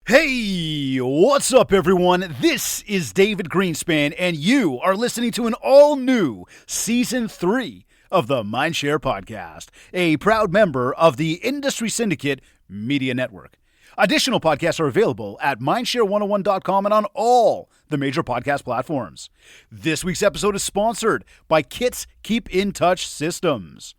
Hey, what's up, everyone? This is David Greenspan, and you are listening to an all-new Season 3 of the Mindshare Podcast, a proud member of the Industry Syndicate Media Network. Additional podcasts are available at mindshare101.com and on all the major podcast platforms. This week's episode is sponsored by Kit's Keep in Touch Systems.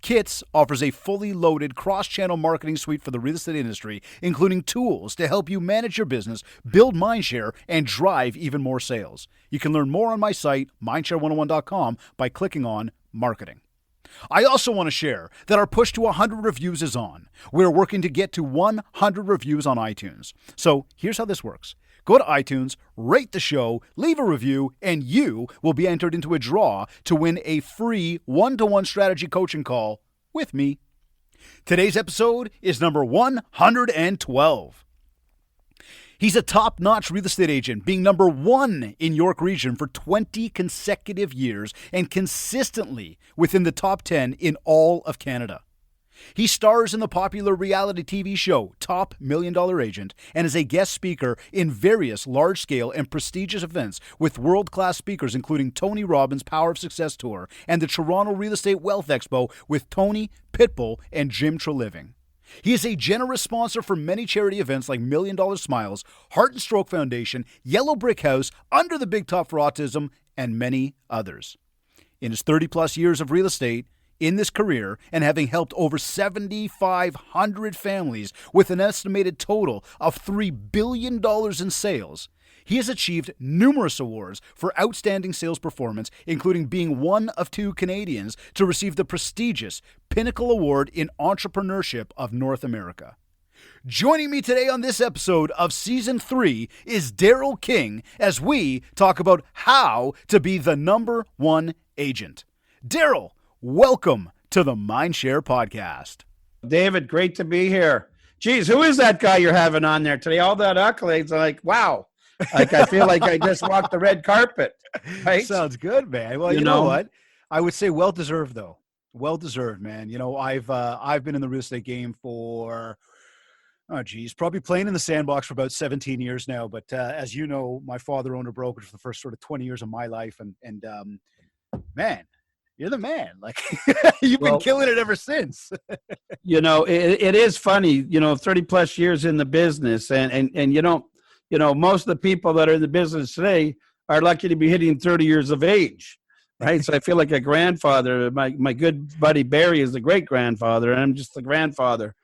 Kits offers a fully loaded cross-channel marketing suite for the real estate industry, including tools to help you manage your business, build mindshare, and drive even more sales. You can learn more on my site, mindshare101.com, by clicking on Marketing. I also want to share that our push to 100 reviews is on. We're working to get to 100 reviews on iTunes. So here's how this works. Go to iTunes, rate the show, leave a review, and you will be entered into a draw to win a free one-to-one strategy coaching call with me. Today's episode is number 112. He's a top-notch real estate agent, being number 1 in York Region for 20 consecutive years and consistently within the top 10 in all of Canada. He stars in the popular reality TV show Top Million Dollar Agent and is a guest speaker in various large-scale and prestigious events with world-class speakers including Tony Robbins' Power of Success Tour and the Toronto Real Estate Wealth Expo with Tony, Pitbull, and Jim Treliving. He is a generous sponsor for many charity events like $1 Million Smiles, Heart and Stroke Foundation, Yellow Brick House, Under the Big Top for Autism, and many others. In his 30-plus years of real estate, in this career, and having helped over 7,500 families with an estimated total of $3 billion in sales, he has achieved numerous awards for outstanding sales performance, including being one of 2 Canadians to receive the prestigious Pinnacle Award in Entrepreneurship of North America. Joining me today on this episode of Season 3 is Daryl King as we talk about how to be the number 1 agent. Daryl, welcome to the Mindshare Podcast. David, great to be here. Geez, who is that guy you're having on there today? All that accolades, I'm like, wow. Like, I feel like I just walked the red carpet. Right? Sounds good, man. Well, you know what? I would say well-deserved, though. Well-deserved, man. You know, I've been in the real estate game for, probably playing in the sandbox for about 17 years now. But as you know, my father owned a brokerage for the first sort of 20 years of my life. And man, you're the man. Like, you've been killing it ever since. It is funny, 30 plus years in the business and most of the people that are in the business today are lucky to be hitting 30 years of age. Right. So I feel like a grandfather. My good buddy Barry is the great grandfather and I'm just the grandfather,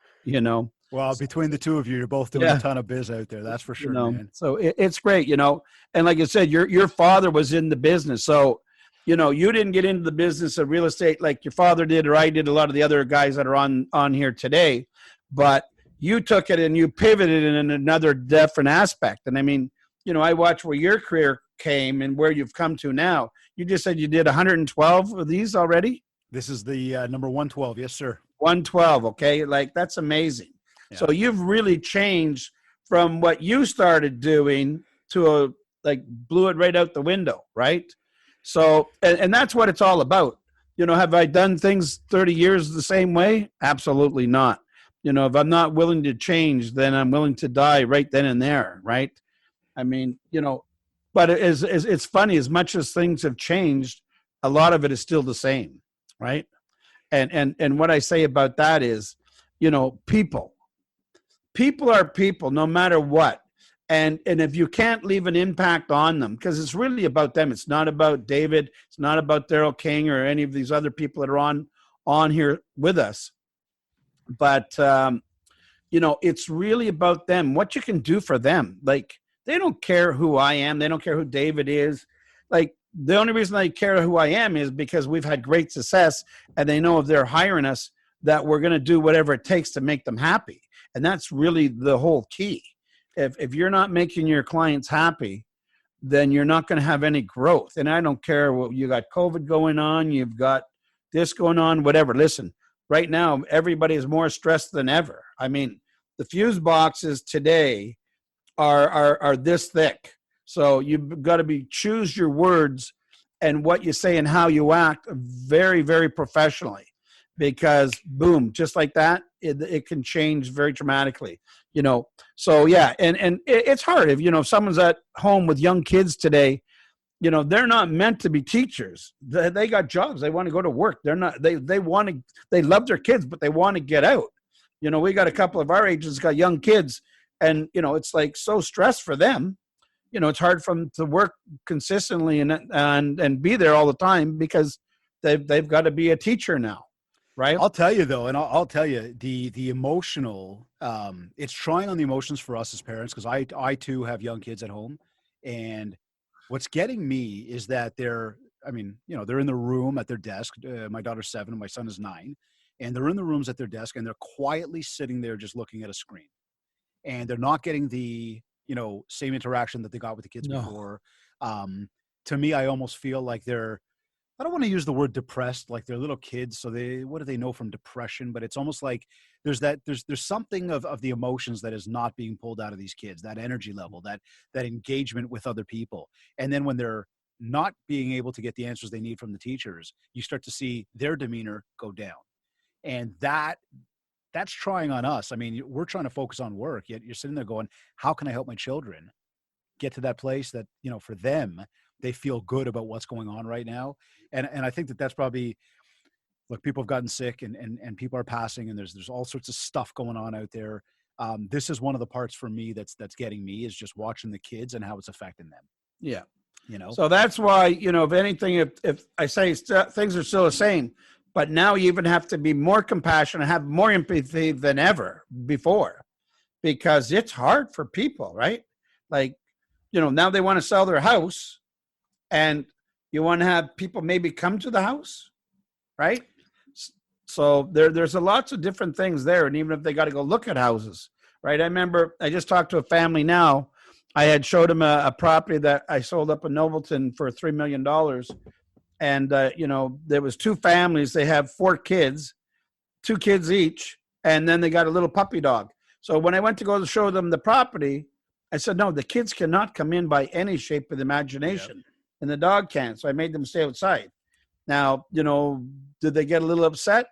Well, between the two of you, you're both doing a ton of biz out there. That's for sure, man. So it's great, and like I said, your father was in the business. So, you didn't get into the business of real estate like your father did, or I did, a lot of the other guys that are on here today, but you took it and you pivoted in another different aspect. And I mean, I watched where your career came and where you've come to now. You just said you did 112 of these already? This is the number 112. Yes, sir. 112. Okay. Like, that's amazing. Yeah. So you've really changed from what you started doing to blew it right out the window. Right. So, and that's what it's all about. Have I done things 30 years the same way? Absolutely not. If I'm not willing to change, then I'm willing to die right then and there, right? I mean, but it's funny, as much as things have changed, a lot of it is still the same, right? And what I say about that is, people are people no matter what. And if you can't leave an impact on them, because it's really about them. It's not about David. It's not about Daryl King or any of these other people that are on here with us. But, it's really about them, what you can do for them. Like, they don't care who I am. They don't care who David is. Like, the only reason they care who I am is because we've had great success and they know if they're hiring us that we're going to do whatever it takes to make them happy. And that's really the whole key. If you're not making your clients happy, then you're not going to have any growth. And I don't care what you got COVID going on, you've got this going on, whatever. Listen, right now, everybody is more stressed than ever. I mean, the fuse boxes today are this thick. So you've got to choose your words and what you say and how you act very, very professionally, because boom, just like that, it can change very dramatically, you know. So yeah, and it's hard if, you know, if someone's at home with young kids today, you know, they're not meant to be teachers. They got jobs. They want to go to work. They're not, they want to, they love their kids, but they want to get out. You know, we got a couple of our agents got young kids, and, you know, it's like so stressed for them. You know, it's hard for them to work consistently and be there all the time because they've got to be a teacher now. Right. I'll tell you though, and I'll tell you the emotional, it's trying on the emotions for us as parents, because I too have young kids at home, and what's getting me is that they're in the room at their desk. My daughter's 7 and my son is 9, and they're in the rooms at their desk and they're quietly sitting there just looking at a screen, and they're not getting the, you know, same interaction that they got with the kids before. To me, I almost feel like I don't want to use the word depressed, like they're little kids. So what do they know from depression? But it's almost like there's something of the emotions that is not being pulled out of these kids, that energy level, that engagement with other people. And then when they're not being able to get the answers they need from the teachers, you start to see their demeanor go down. And that's trying on us. I mean, we're trying to focus on work, yet you're sitting there going, how can I help my children get to that place that, you know, for them, they feel good about what's going on right now. And I think that's probably, look, people have gotten sick and people are passing, and there's all sorts of stuff going on out there. This is one of the parts for me that's getting me, is just watching the kids and how it's affecting them. Yeah. You know, so that's why, you know, if anything, if I say things are still the same, but now you even have to be more compassionate, have more empathy than ever before, because it's hard for people, right? Like, you know, now they want to sell their house, and you want to have people maybe come to the house, right? So there's a lots of different things there. And even if they got to go look at houses, right? I remember I just talked to a family now. I had showed them a property that I sold up in Nobleton for $3 million. And, you know, there was 2 families. They have 4 kids, 2 kids each. And then they got a little puppy dog. So when I went to go to show them the property, I said, no, the kids cannot come in by any shape of the imagination. Yep. And the dog can. So I made them stay outside. Now, you know, did they get a little upset?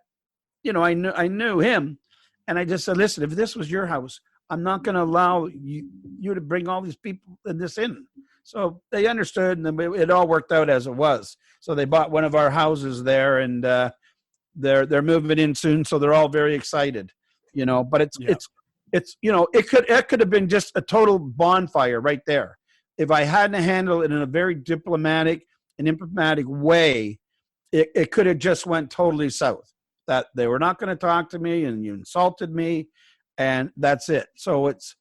You know, I knew him. And I just said, listen, if this was your house, I'm not going to allow you to bring all these people in this in. So they understood, and it all worked out as it was. So they bought one of our houses there, and they're moving in soon. So they're all very excited, you know, but it's, you know, it could have been just a total bonfire right there. If I hadn't handled it in a very diplomatic and diplomatic way, it could have just went totally south. That they were not going to talk to me, and you insulted me, and that's it. So it's,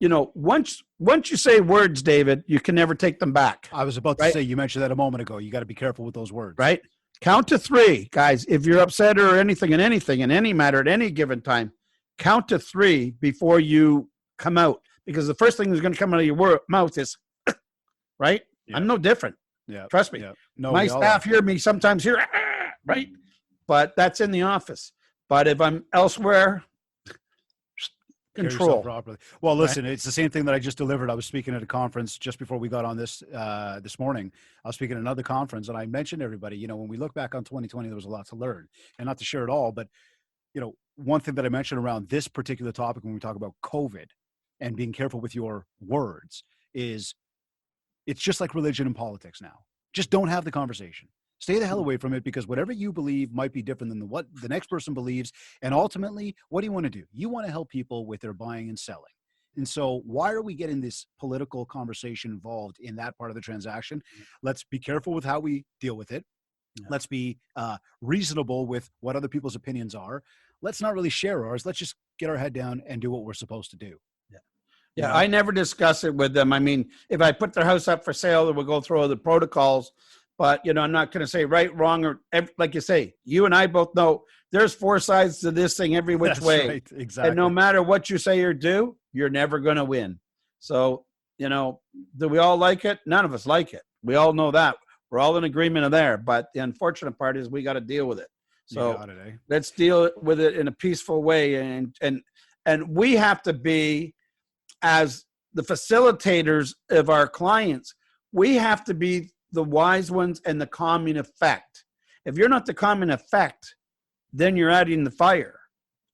you know, once you say words, David, you can never take them back. I was about to say, you mentioned that a moment ago. You got to be careful with those words. Right? Count to 3, guys. If you're upset or anything in any matter at any given time, count to 3 before you come out. Because the first thing that's going to come out of your mouth is, right? Yeah. I'm no different. Yeah. Trust me. Yeah. No, my staff hear me sometimes here, right? But that's in the office. But if I'm elsewhere, control properly. Well, listen, right? It's the same thing that I just delivered. I was speaking at a conference just before we got on this morning. I was speaking at another conference, and I mentioned to everybody, you know, when we look back on 2020, there was a lot to learn, and not to share it all, but, you know, one thing that I mentioned around this particular topic when we talk about COVID and being careful with your words is it's just like religion and politics now. Just don't have the conversation. Stay the hell away from it, because whatever you believe might be different than what the next person believes. And ultimately, what do you want to do? You want to help people with their buying and selling. And so why are we getting this political conversation involved in that part of the transaction? Let's be careful with how we deal with it. Yeah. Let's be reasonable with what other people's opinions are. Let's not really share ours. Let's just get our head down and do what we're supposed to do. Yeah, you know? I never discuss it with them. I mean, if I put their house up for sale, we'll go through all the protocols. But, you know, I'm not going to say right, wrong, or like you say, you and I both know there's 4 sides to this thing every which That's way. Right. Exactly. And no matter what you say or do, you're never going to win. So, you know, do we all like it? None of us like it. We all know that. We're all in agreement of there. But the unfortunate part is we got to deal with it. So let's deal with it in a peaceful way. And we have to be, as the facilitators of our clients, we have to be the wise ones and the calming effect. If you're not the calming effect, then you're adding the fire,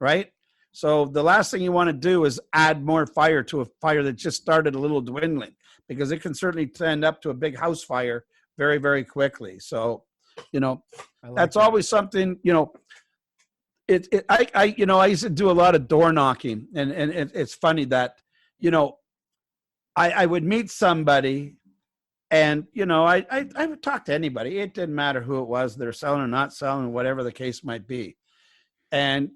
right? So the last thing you want to do is add more fire to a fire that just started a little dwindling, because it can certainly end up to a big house fire very, very quickly. So, that's always something, I used to do a lot of door knocking, and it's funny that, I would meet somebody, and, I would talk to anybody. It didn't matter who it was, they're selling or not selling, whatever the case might be. And,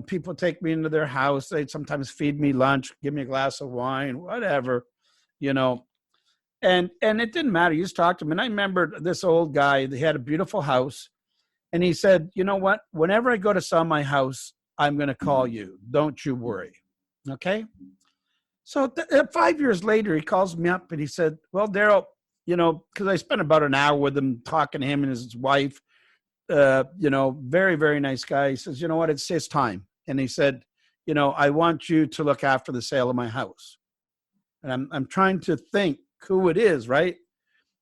people take me into their house. They'd sometimes feed me lunch, give me a glass of wine, whatever, and it didn't matter. You just talked to him. And I remember this old guy, he had a beautiful house. And he said, you know what? Whenever I go to sell my house, I'm going to call you. Don't you worry. Okay. So 5 years later, he calls me up and he said, well, Daryl, because I spent about an hour with him, talking to him and his wife, very, very nice guy. He says, you know what? It's his time. And he said, I want you to look after the sale of my house. And I'm trying to think who it is, right?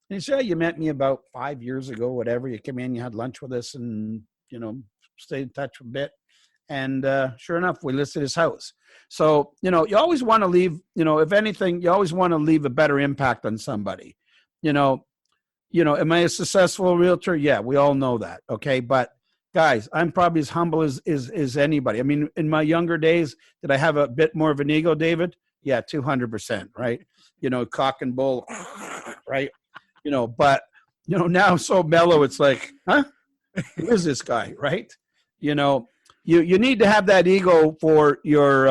And he said, you met me about 5 years ago, whatever. You came in, you had lunch with us, and, stayed in touch a bit. And sure enough, we listed his house. So, you always want to leave, if anything, you always want to leave a better impact on somebody. Am I a successful realtor? Yeah, we all know that. Okay. But guys, I'm probably as humble as anybody. I mean, in my younger days, did I have a bit more of an ego, David? Yeah, 200%, right? Cock and bull, right? But, now I'm so mellow, it's like, huh? Who is this guy, right? You need to have that ego for your,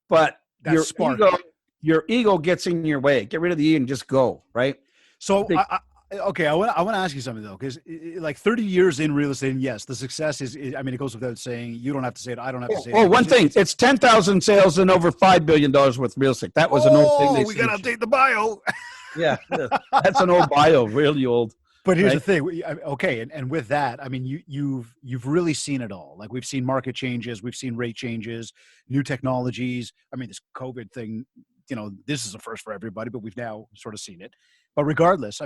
but that your ego gets in your way. Get rid of the ego and just go, right? So, I want to ask you something though, because like 30 years in real estate, and yes, the success is, it goes without saying. You don't have to say it. I don't have to say it. Oh, one thing, it's 10,000 sales and over $5 billion worth of real estate. That was an old thing. We got to update the bio. Yeah, that's an old bio, really old. But here's the thing. Okay, and with that, you've really seen it all. Like, we've seen market changes, we've seen rate changes, new technologies. This COVID thing, this is a first for everybody, but we've now sort of seen it. But regardless,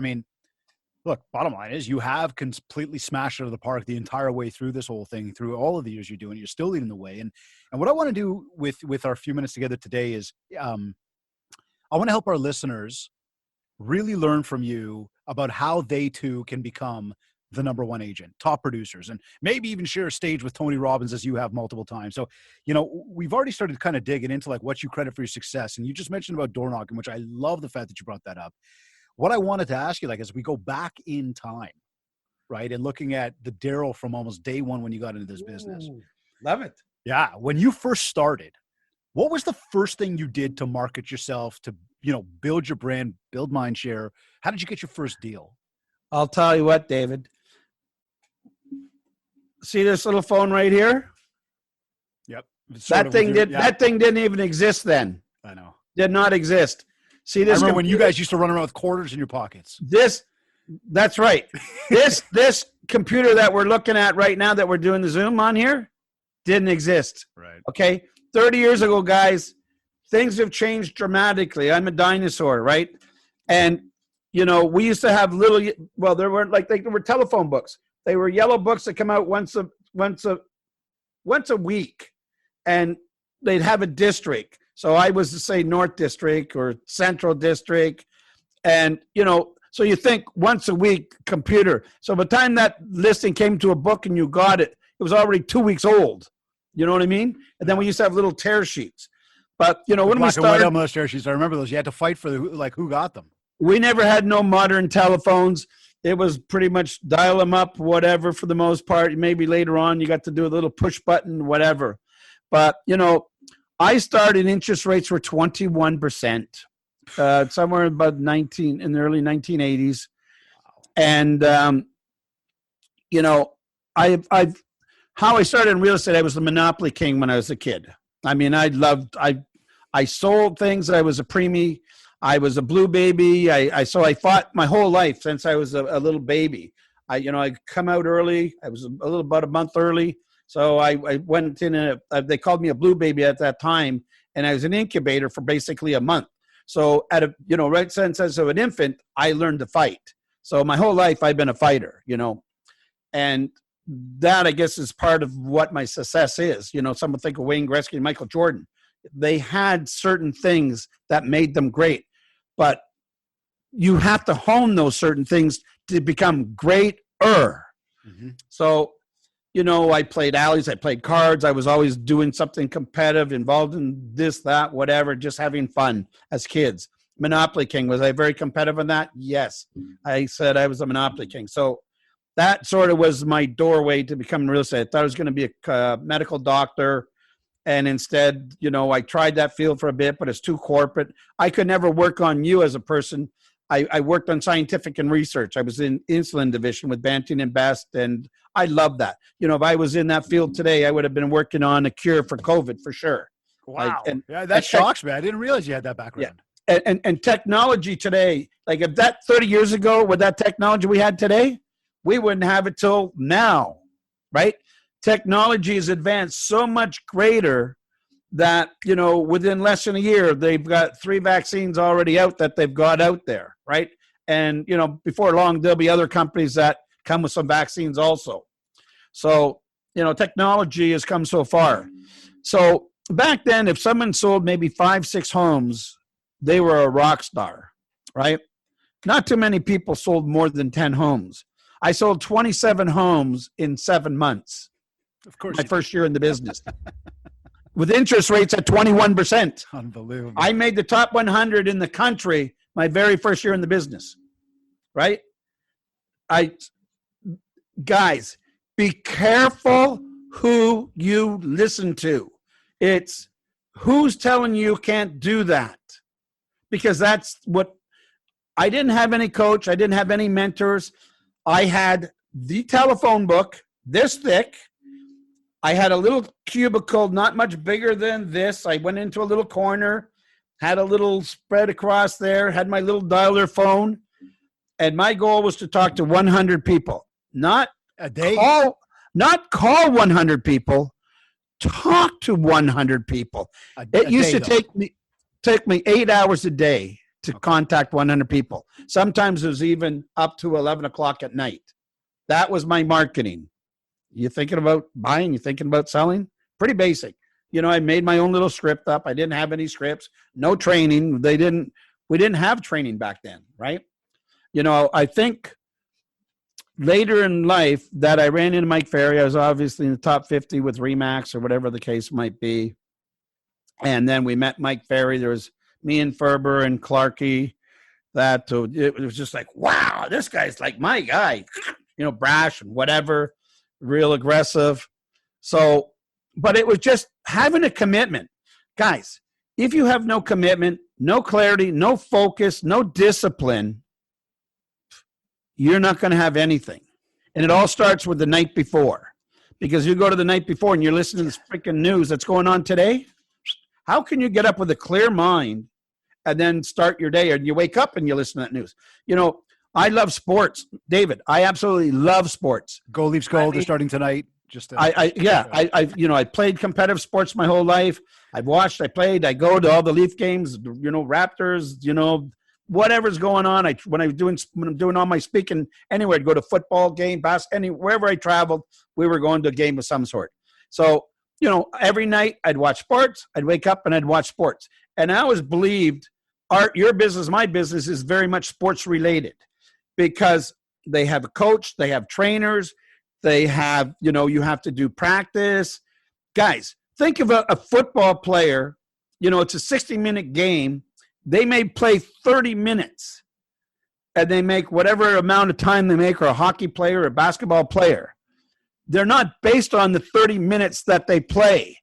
look, bottom line is you have completely smashed it out of the park the entire way through this whole thing, through all of the years you're doing. You're still leading the way. And what I want to do with our few minutes together today is I want to help our listeners really learn from you about how they too can become the number one agent, top producers, and maybe even share a stage with Tony Robbins as you have multiple times. So, we've already started kind of digging into like what you credit for your success. And you just mentioned about door knocking, which I love the fact that you brought that up. What I wanted to ask you, as we go back in time, right, and looking at the Daryl from almost day one when you got into this business. Love it. Yeah. When you first started, what was the first thing you did to market yourself, to, build your brand, build mind share? How did you get your first deal? I'll tell you what, David. See this little phone right here? Yep. That thing didn't even exist then. I know. Did not exist. See this? I remember when you guys used to run around with quarters in your pockets. That's right. This computer that we're looking at right now, that we're doing the Zoom on here, didn't exist. Right. Okay. 30 years ago, guys, things have changed dramatically. I'm a dinosaur, right? And, we used to have there were telephone books. They were yellow books that come out once a week, and they'd have a district. So I was to say North District or Central District. And, so you think once a week computer. So by the time that listing came to a book and you got it, it was already 2 weeks old. You know what I mean? And then we used to have little tear sheets. But, when we started. On those tear sheets, I remember those. You had to fight for who got them. We never had no modern telephones. It was pretty much dial them up, whatever, for the most part. Maybe later on you got to do a little push button, whatever. But, I started, interest rates were 21%, somewhere about in the early 1980s. And, how I started in real estate, I was the monopoly king when I was a kid. I sold things. I was a preemie. I was a blue baby. So I fought my whole life since I was a little baby. I come out early. I was about a month early. So I went in they called me a blue baby at that time, and I was an incubator for basically a month. So right since as an infant, I learned to fight. So my whole life I've been a fighter, and that, I guess, is part of what my success is. You know, some would think of Wayne Gretzky and Michael Jordan. They had certain things that made them great, but you have to hone those certain things to become greater. Mm-hmm. So, you know, I played alleys, I played cards. I was always doing something competitive, involved in this, that, whatever, just having fun as kids. Monopoly King, was I very competitive in that? Yes. I said I was a Monopoly King. So that sort of was my doorway to becoming real estate. I thought I was going to be a medical doctor. And instead, you know, I tried that field for a bit, but it's too corporate. I could never work on you as a person. I worked on scientific and research. I was in insulin division with Banting and Best, and I love that. You know, if I was in that field today, I would have been working on a cure for COVID for sure. Wow. Yeah, that shocks me. I didn't realize you had that background. Yeah. And technology today, like if that 30 years ago with that technology we had today, we wouldn't have it till now, right? Technology has advanced so much greater that, you know, within less than a year, they've got 3 vaccines already out that they've got out there, right? And, you know, before long, there'll be other companies that come with some vaccines also. So, you know, technology has come so far. So back then, if someone sold maybe 5, 6 homes, they were a rock star, right? Not too many people sold more than 10 homes. I sold 27 homes in 7 months. Of course. My first year in the business. With interest rates at 21%. Unbelievable. I made the top 100 in the country my very first year in the business, right? Guys, be careful who you listen to. It's who's telling you can't do that. Because that's what, I didn't have any coach. I didn't have any mentors. I had the telephone book this thick. I had a little cubicle, not much bigger than this. I went into a little corner, had a little spread across there, had my little dialer phone. And my goal was to talk to 100 people, not a day, not call 100 people, talk to 100 people. It used to take me 8 hours a day to contact 100 people. Sometimes it was even up to 11 o'clock at night. That was my marketing. You thinking about buying? You thinking about selling? Pretty basic. You know, I made my own little script up. I didn't have any scripts, no training. We didn't have training back then, right? You know, I think later in life that I ran into Mike Ferry. I was obviously in the top 50 with Remax or whatever the case might be. And then we met Mike Ferry. There was me and Ferber and Clarkey. It was just like, wow, this guy's like my guy. You know, brash and whatever. Real aggressive. So, but it was just having a commitment. Guys, if you have no commitment, no clarity, no focus, no discipline, you're not going to have anything. And it all starts with the night before. Because you go to the night before and you're listening to this freaking news that's going on today. How can you get up with a clear mind and then start your day? And you wake up and you listen to that news. You know, I love sports, David. I absolutely love sports. Go Leafs Gold are starting tonight. I played competitive sports my whole life. I've watched, I played, I go to all the Leaf games, you know, Raptors, you know, whatever's going on. When I'm doing all my speaking anywhere, I'd go to football game, wherever I traveled, we were going to a game of some sort. So, you know, every night I'd watch sports. I'd wake up and I'd watch sports. And I always believed your business, my business is very much sports related. Because they have a coach, they have trainers, they have, you know, you have to do practice. Guys, think of a football player, you know, it's a 60-minute game. They may play 30 minutes and they make whatever amount of time they make, or a hockey player or a basketball player. They're not based on the 30 minutes that they play.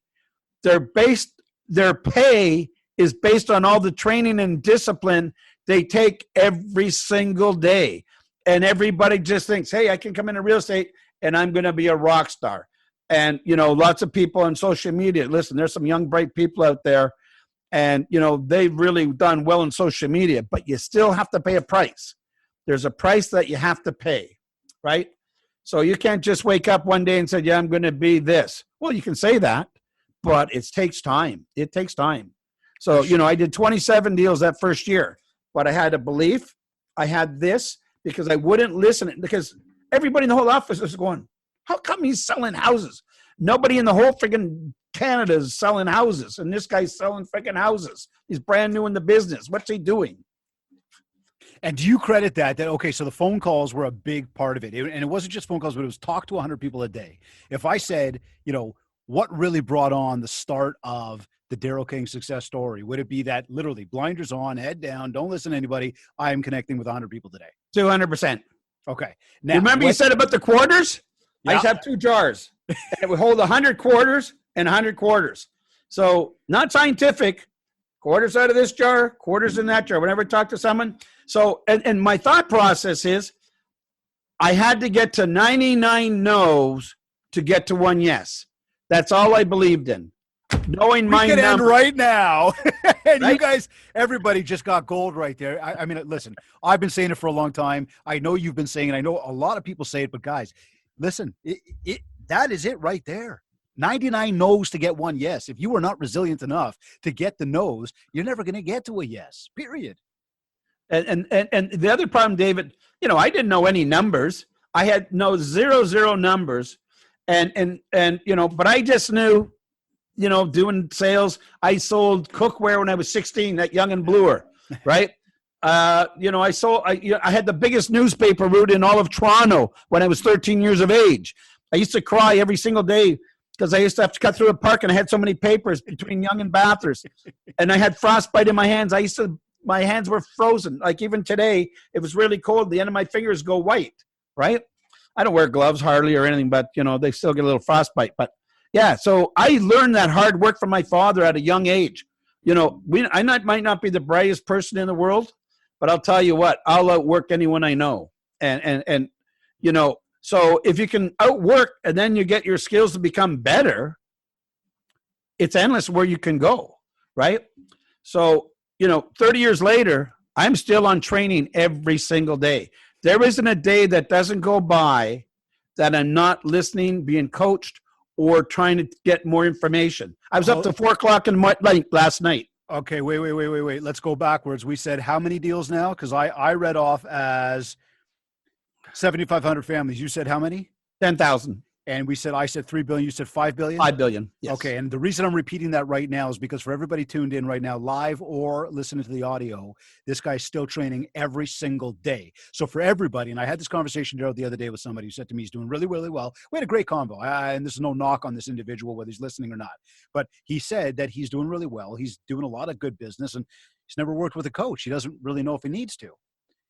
Their pay is based on all the training and discipline they take every single day. And everybody just thinks, hey, I can come into real estate and I'm going to be a rock star. And, you know, lots of people on social media, listen, there's some young, bright people out there. And, you know, they've really done well in social media, but you still have to pay a price. There's a price that you have to pay, right? So you can't just wake up one day and say, yeah, I'm going to be this. Well, you can say that, but it takes time. It takes time. So, you know, I did 27 deals that first year. But I had a belief. I had this because I wouldn't listen, because everybody in the whole office was going, How come he's selling houses? Nobody in the whole freaking Canada is selling houses, and this guy's selling freaking houses. He's brand new in the business. What's he doing? And do you credit that, okay, so the phone calls were a big part of it. And it wasn't just phone calls, but it was talk to 100 people a day. If I said, what really brought on the start of the Daryl King success story, would it be that literally blinders on, head down, don't listen to anybody, I am connecting with 100 people today? 200%. Okay. Now, remember you said about the quarters? Yeah. I used to have 2 jars, and it would hold 100 quarters and 100 quarters. So not scientific, quarters out of this jar, quarters in that jar. Whenever I talk to someone. So, and my thought process is I had to get to 99 no's to get to 1 yes. That's all I believed in. Knowing my number. End right now. And right? You guys, everybody just got gold right there. I mean, listen, I've been saying it for a long time. I know you've been saying it. I know a lot of people say it, but guys, listen, that is it right there. 99 no's to get 1 yes. If you are not resilient enough to get the no's, you're never going to get to a yes, period. And the other problem, David, I didn't know any numbers. I had zero numbers. And but I just knew, doing sales. I sold cookware when I was 16 at Young and Bloor, right? I had the biggest newspaper route in all of Toronto when I was 13 years of age. I used to cry every single day because I used to have to cut through a park and I had so many papers between Young and Bathurst. And I had frostbite in my hands. My hands were frozen. Like even today, it was really cold. The end of my fingers go white, right? I don't wear gloves hardly or anything, but, they still get a little frostbite. But, yeah, so I learned that hard work from my father at a young age. I might not be the brightest person in the world, but I'll tell you what, I'll outwork anyone I know. And so if you can outwork and then you get your skills to become better, it's endless where you can go, right? So, 30 years later, I'm still on training every single day. There isn't a day that doesn't go by that I'm not listening, being coached, or trying to get more information. I was up to 4 o'clock in the night last night. Okay, wait. Let's go backwards. We said how many deals now? Because I read off as 7,500 families. You said how many? 10,000. And I said 3 billion. You said 5 billion? 5 billion. Yes. Okay. And the reason I'm repeating that right now is because for everybody tuned in right now, live or listening to the audio, this guy's still training every single day. So for everybody, and I had this conversation the other day with somebody who said to me, he's doing really, really well. We had a great convo. And there's no knock on this individual, whether he's listening or not. But he said that he's doing really well. He's doing a lot of good business and he's never worked with a coach. He doesn't really know if he needs to.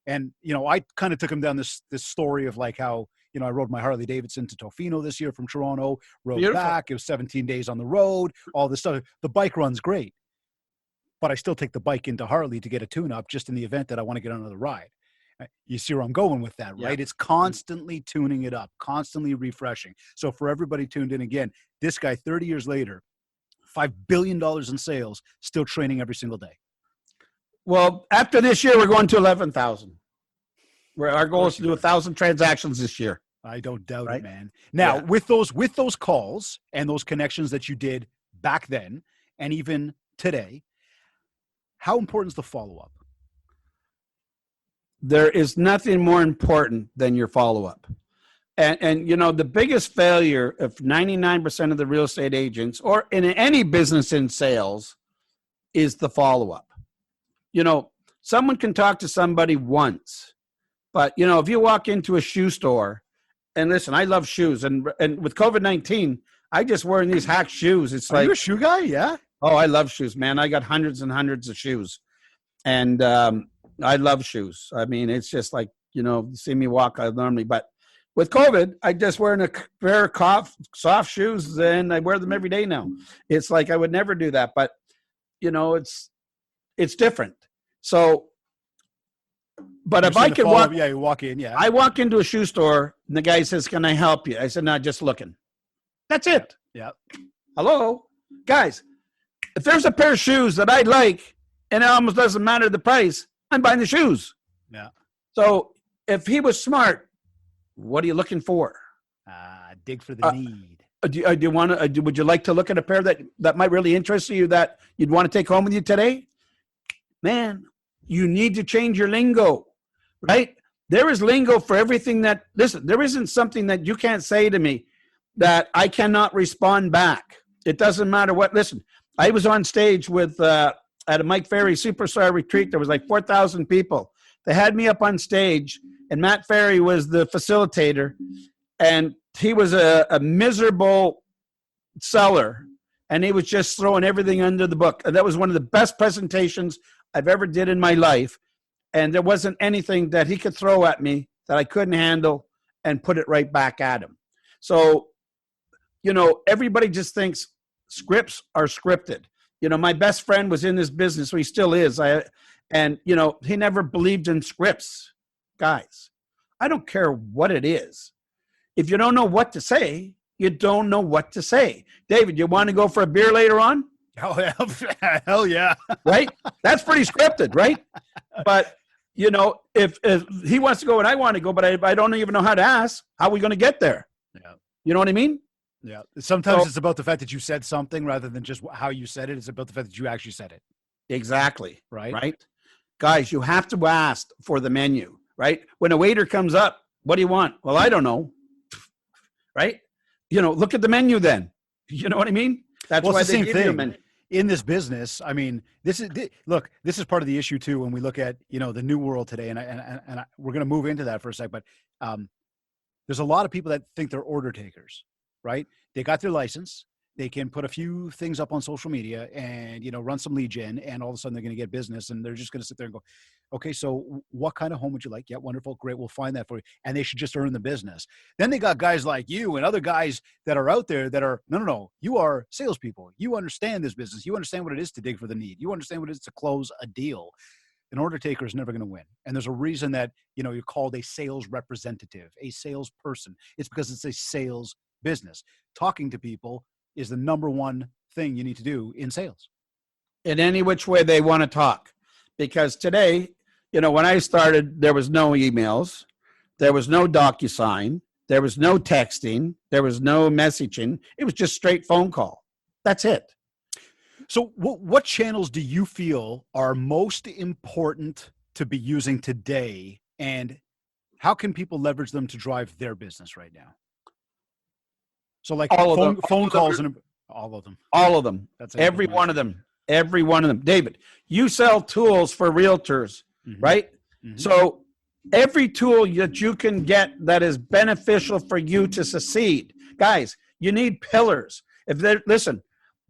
And, I kind of took him down this story of like how, I rode my Harley Davidson to Tofino this year from Toronto, rode Beautiful. Back. It was 17 days on the road, all this stuff. The bike runs great, but I still take the bike into Harley to get a tune-up just in the event that I want to get on another ride. You see where I'm going with that, right? Yeah. It's constantly tuning it up, constantly refreshing. So for everybody tuned in again, this guy 30 years later, $5 billion in sales, still training every single day. Well, after this year, we're going to 11,000. Our goal is to do 1,000 transactions this year. I don't doubt it, man. Now, with those calls and those connections that you did back then and even today, how important is the follow-up? There is nothing more important than your follow-up. And the biggest failure of 99% of the real estate agents or in any business in sales is the follow-up. Someone can talk to somebody once, but, if you walk into a shoe store, and listen, I love shoes. And with COVID-19, I just wearing these hack shoes. It's Are you a shoe guy? Yeah. Oh, I love shoes, man. I got hundreds and hundreds of shoes. And I love shoes. I mean, it's just like, you see me walk, I normally. But with COVID, I just wearing a pair of soft shoes, and I wear them every day now. It's like I would never do that. But, it's different. So, but if I can walk, you walk in, I walk into a shoe store and the guy says, "Can I help you?" I said, "No, just looking." That's it. Yeah. Hello, guys. If there's a pair of shoes that I like and it almost doesn't matter the price, I'm buying the shoes. Yeah. So if he was smart, what are you looking for? Dig for the need. Do you want to? Would you like to look at a pair that might really interest you that you'd want to take home with you today? Man, you need to change your lingo, right? There is lingo for everything that, listen, there isn't something that you can't say to me that I cannot respond back. It doesn't matter what, listen, I was on stage with, at a Mike Ferry Superstar Retreat. There was like 4,000 people. They had me up on stage, and Matt Ferry was the facilitator, and he was a miserable seller, and he was just throwing everything under the book. And that was one of the best presentations I've ever did in my life. And there wasn't anything that he could throw at me that I couldn't handle and put it right back at him. So, you know, everybody just thinks scripts are scripted. You know, my best friend was in this business, so he still is. And, you know, he never believed in scripts. Guys, I don't care what it is. If you don't know what to say, you don't know what to say. David, you want to go for a beer later on? Oh, yeah. Hell yeah. Right? That's pretty scripted, right? But, you know, if he wants to go and I want to go, but I don't even know how to ask, how are we going to get there? Yeah. You know what I mean? Yeah. Sometimes it's about the fact that you said something rather than just how you said it. It's about the fact that you actually said it. Exactly. Right. Right. Guys, you have to ask for the menu, right? When a waiter comes up, what do you want? Well, I don't know. Right. You know, look at the menu then. You know what I mean? That's why they give you a menu. In this business, I mean, this is part of the issue too. When we look at, you know, the new world today, and we're going to move into that for a sec, but there's a lot of people that think they're order takers, right? They got their license, they can put a few things up on social media and, you know, run some lead gen, and all of a sudden they're going to get business, and they're just going to sit there and go, okay, so what kind of home would you like? Yeah, wonderful, great, we'll find that for you. And they should just earn the business. Then they got guys like you and other guys that are out there that are, no, you are salespeople. You understand this business. You understand what it is to dig for the need. You understand what it is to close a deal. An order taker is never going to win. And there's a reason that, you know, you're called a sales representative, a salesperson. It's because it's a sales business. Talking to people is the number one thing you need to do in sales. In any which way they want to talk. Because today, you know, when I started, there was no emails, there was no DocuSign, there was no texting, there was no messaging. It was just straight phone call. That's it. So what channels do you feel are most important to be using today, and how can people leverage them to drive their business right now? So like phone calls and all of them. All of them. That's every one of them. Every one of them. David, you sell tools for realtors, right? Mm-hmm. So every tool that you can get that is beneficial for you to succeed. Guys, you need pillars. Listen,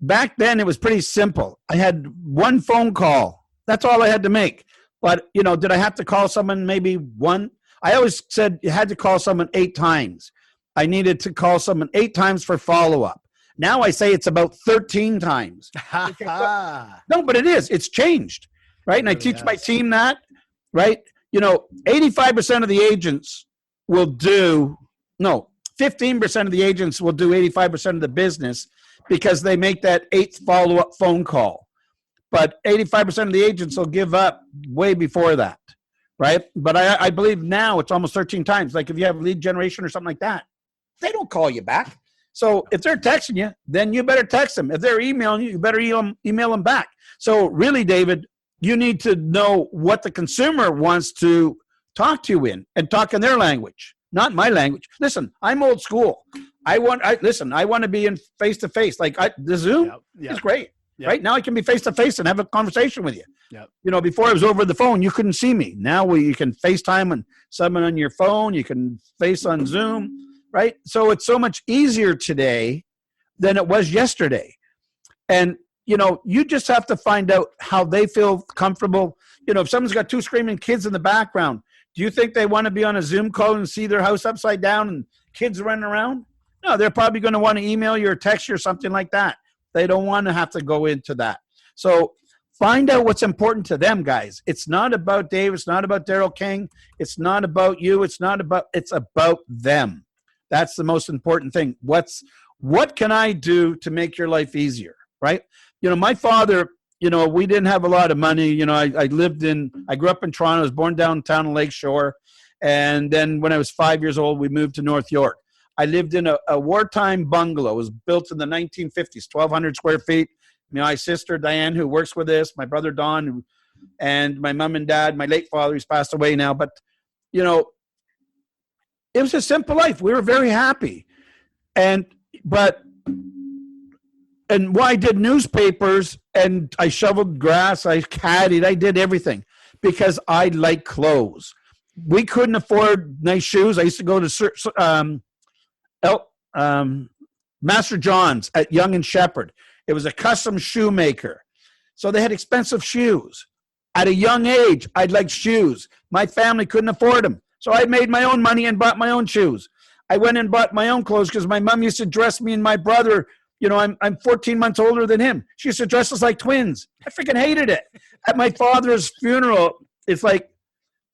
back then it was pretty simple. I had one phone call. That's all I had to make. But, you know, did I have to call someone maybe one? I always said you had to call someone 8 times. I needed to call someone 8 times for follow-up. Now I say it's about 13 times. No, but it is. It's changed, right? And I teach my team that, right? You know, 85% of the agents will do, 15% of the agents will do 85% of the business because they make that 8th follow-up phone call. But 85% of the agents will give up way before that, right? But I believe now it's almost 13 times. Like if you have lead generation or something like that, they don't call you back. So if they're texting you, then you better text them. If they're emailing you, you better email them back. So really, David, you need to know what the consumer wants to talk to you in and talk in their language, not my language. Listen, I'm old school. I want to be in face-to-face. Like the Zoom is great. Yep. Right now I can be face-to-face and have a conversation with you. Yep. You know, before I was over the phone, you couldn't see me. Now you can FaceTime and someone on your phone. You can face on Zoom. Right? So it's so much easier today than it was yesterday. And, you know, you just have to find out how they feel comfortable. You know, if someone's got 2 screaming kids in the background, do you think they want to be on a Zoom call and see their house upside down and kids running around? No, they're probably going to want to email you or text you or something like that. They don't want to have to go into that. So find out what's important to them, guys. It's not about Dave. It's not about Daryl King. It's not about you. It's about them. That's the most important thing. What can I do to make your life easier, right? You know, my father, you know, we didn't have a lot of money. You know, I grew up in Toronto. I was born downtown in Lakeshore. And then when I was 5 years old, we moved to North York. I lived in a wartime bungalow. It was built in the 1950s, 1,200 square feet. My sister, Diane, who works with us, my brother, Don, and my mom and dad, my late father, he's passed away now. But you know, it was a simple life. We were very happy. And why I did newspapers and I shoveled grass, I caddied, I did everything because I like clothes. We couldn't afford nice shoes. I used to go to Master John's at Young and Shepherd. It was a custom shoemaker. So they had expensive shoes. At a young age, I'd like shoes. My family couldn't afford them. So I made my own money and bought my own shoes. I went and bought my own clothes because my mom used to dress me and my brother. You know, I'm 14 months older than him. She used to dress us like twins. I freaking hated it. At my father's funeral, it's like,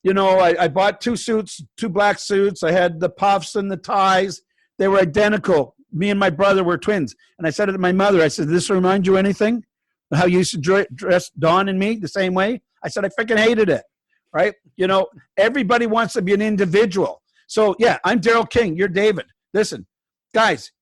you know, I bought 2 suits, 2 black suits. I had the puffs and the ties. They were identical. Me and my brother were twins. And I said to my mother, I said, does this remind you anything? How you used to dress Dawn and me the same way? I said, I freaking hated it, right? You know, everybody wants to be an individual. So, yeah, I'm Daryl King. You're David. Listen, guys,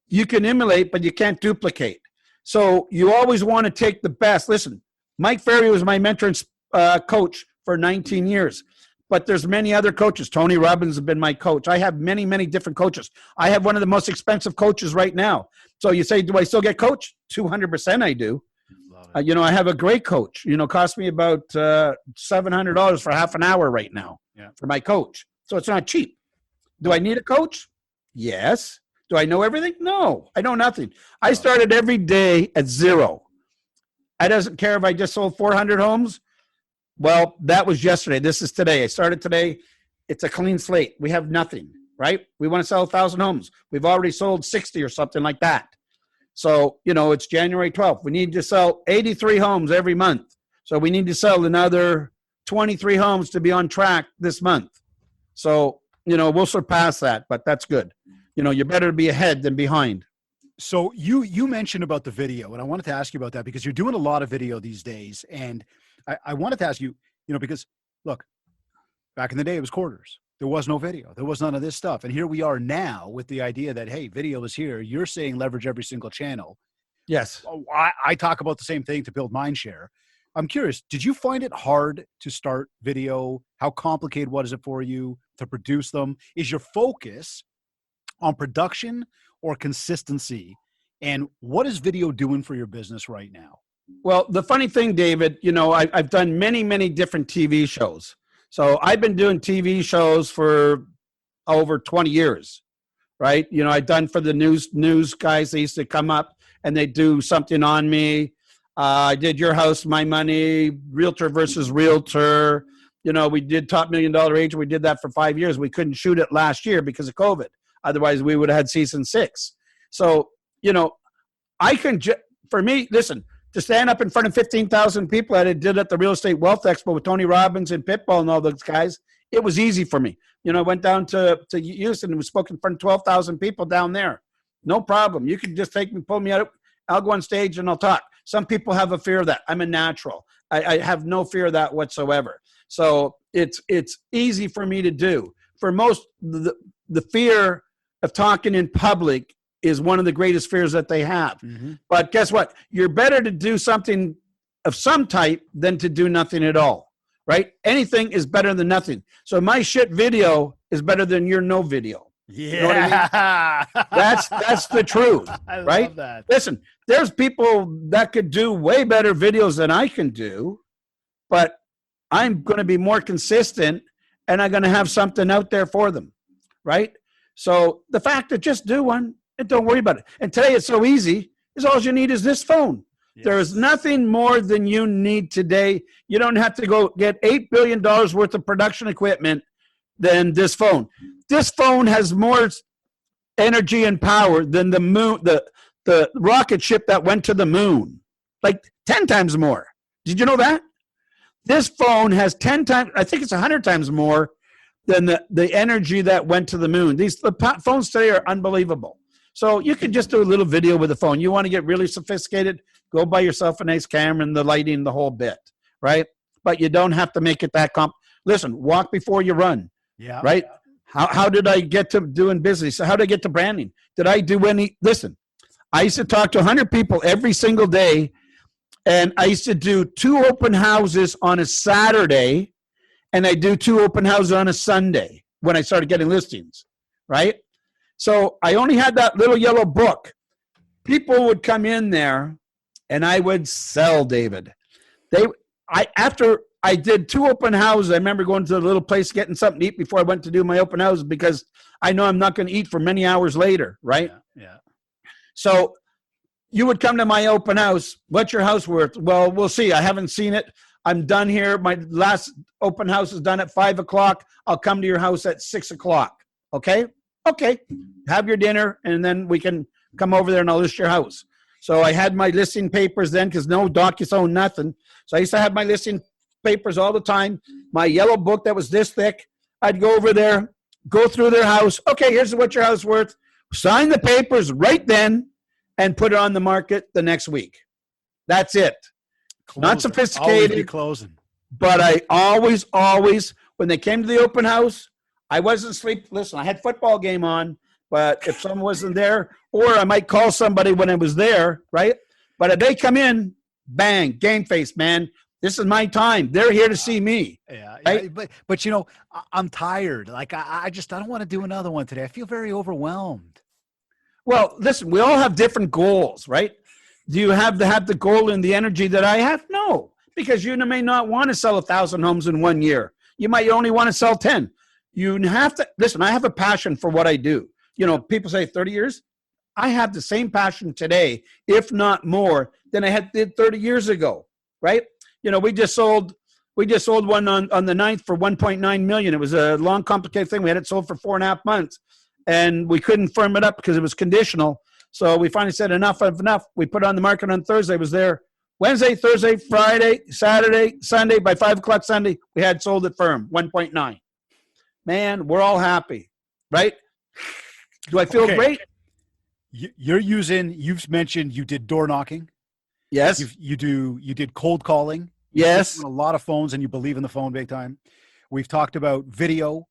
you can emulate, but you can't duplicate. So you always want to take the best. Listen, Mike Ferry was my mentor and coach for 19 years. But there's many other coaches. Tony Robbins has been my coach. I have many, many different coaches. I have one of the most expensive coaches right now. So you say, do I still get coached? 200% I do. You know, I have a great coach. You know, cost me about $700 for half an hour right now for my coach. So it's not cheap. Do I need a coach? Yes. Do I know everything? No, I know nothing. I started every day at 0. I doesn't care if I just sold 400 homes. Well, that was yesterday. This is today. I started today. It's a clean slate. We have nothing, right? We want to sell 1,000 homes. We've already sold 60 or something like that. So, you know, it's January 12th. We need to sell 83 homes every month. So we need to sell another 23 homes to be on track this month. So, you know, we'll surpass that, but that's good. You know, you're better to be ahead than behind. So you mentioned about the video, and I wanted to ask you about that because you're doing a lot of video these days. And I wanted to ask you, you know, because look, back in the day, it was quarters. There was no video. There was none of this stuff. And here we are now with the idea that, hey, video is here. You're saying leverage every single channel. Yes. I talk about the same thing to build mindshare. I'm curious, did you find it hard to start video? How complicated was it for you to produce them? Is your focus on production or consistency? And what is video doing for your business right now? Well, the funny thing, David, you know, I've done many, many different TV shows. So I've been doing TV shows for over 20 years, right? You know, I've done for the news guys. They used to come up and they do something on me. I did Your House, My Money, Realtor versus Realtor. You know, we did Top $1 Million Agent. We did that for 5 years. We couldn't shoot it last year because of COVID. Otherwise, we would have had season 6. So, you know, for me, listen, to stand up in front of 15,000 people that I did at the Real Estate Wealth Expo with Tony Robbins and Pitbull and all those guys, it was easy for me. You know, I went down to Houston and spoke in front of 12,000 people down there. No problem. You can just pull me out. I'll go on stage and I'll talk. Some people have a fear of that. I'm a natural. I have no fear of that whatsoever. So it's easy for me to do. For most, the fear of talking in public is one of the greatest fears that they have. Mm-hmm. But guess what? You're better to do something of some type than to do nothing at all, right? Anything is better than nothing. So my shit video is better than your no video. Yeah. You know what I mean? That's the truth, right? Love that. Listen, there's people that could do way better videos than I can do, but I'm going to be more consistent and I'm going to have something out there for them, right? So the fact that just do one and don't worry about it. And today it's so easy, is all you need is this phone. Yes. There is nothing more than you need today. You don't have to go get $8 billion worth of production equipment than this phone. This phone has more energy and power than the moon, the rocket ship that went to the moon, like 10 times more. Did you know that? This phone has 10 times, I think it's 100 times more than the energy that went to the moon. The phones today are unbelievable. So you can just do a little video with the phone. You want to get really sophisticated, go buy yourself a nice camera and the lighting, the whole bit, right? But you don't have to make it that Listen, walk before you run, right? How did I get to doing business? How did I get to branding? Did I do listen, I used to talk to 100 people every single day, and I used to do 2 open houses on a Saturday, and I do 2 open houses on a Sunday when I started getting listings, right? So I only had that little yellow book. People would come in there and I would sell, David. After I did 2 open houses, I remember going to the little place getting something to eat before I went to do my open houses because I know I'm not going to eat for many hours later, right? Yeah. So you would come to my open house. What's your house worth? Well, we'll see. I haven't seen it. I'm done here. My last open house is done at 5 o'clock. I'll come to your house at 6 o'clock. Okay? Okay. Have your dinner, and then we can come over there and I'll list your house. So I had my listing papers then because no DocuSign, nothing. So I used to have my listing papers all the time. My yellow book that was this thick. I'd go over there, go through their house. Okay, here's what your house is worth. Sign the papers right then and put it on the market the next week. That's it. Closing. Not sophisticated. Always be closing. But I always, when they came to the open house, I wasn't asleep. Listen, I had football game on, but if someone wasn't there, or I might call somebody when I was there, right? But if they come in, bang, game face, man. This is my time. They're here to see me. Yeah, right? But you know, I'm tired. Like I don't want to do another one today. I feel very overwhelmed. Well, listen, we all have different goals, right? Do you have to have the goal and the energy that I have? No, because you may not want to sell 1,000 homes in 1 year. You might only want to sell 10. You have to listen. I have a passion for what I do. You know, people say 30 years. I have the same passion today, if not more, than I did 30 years ago, right? You know, we just sold one on the 9th for $1.9 million. It was a long, complicated thing. We had it sold for 4.5 months, and we couldn't firm it up because it was conditional. So we finally said enough of enough. We put it on the market on Thursday. It was there Wednesday, Thursday, Friday, Saturday, Sunday. By 5 o'clock Sunday, we had sold it firm, 1.9. Man, we're all happy, right? Do I feel great? You've mentioned you did door knocking. Yes. You did cold calling. Yes. A lot of phones, and you believe in the phone big time. We've talked about video.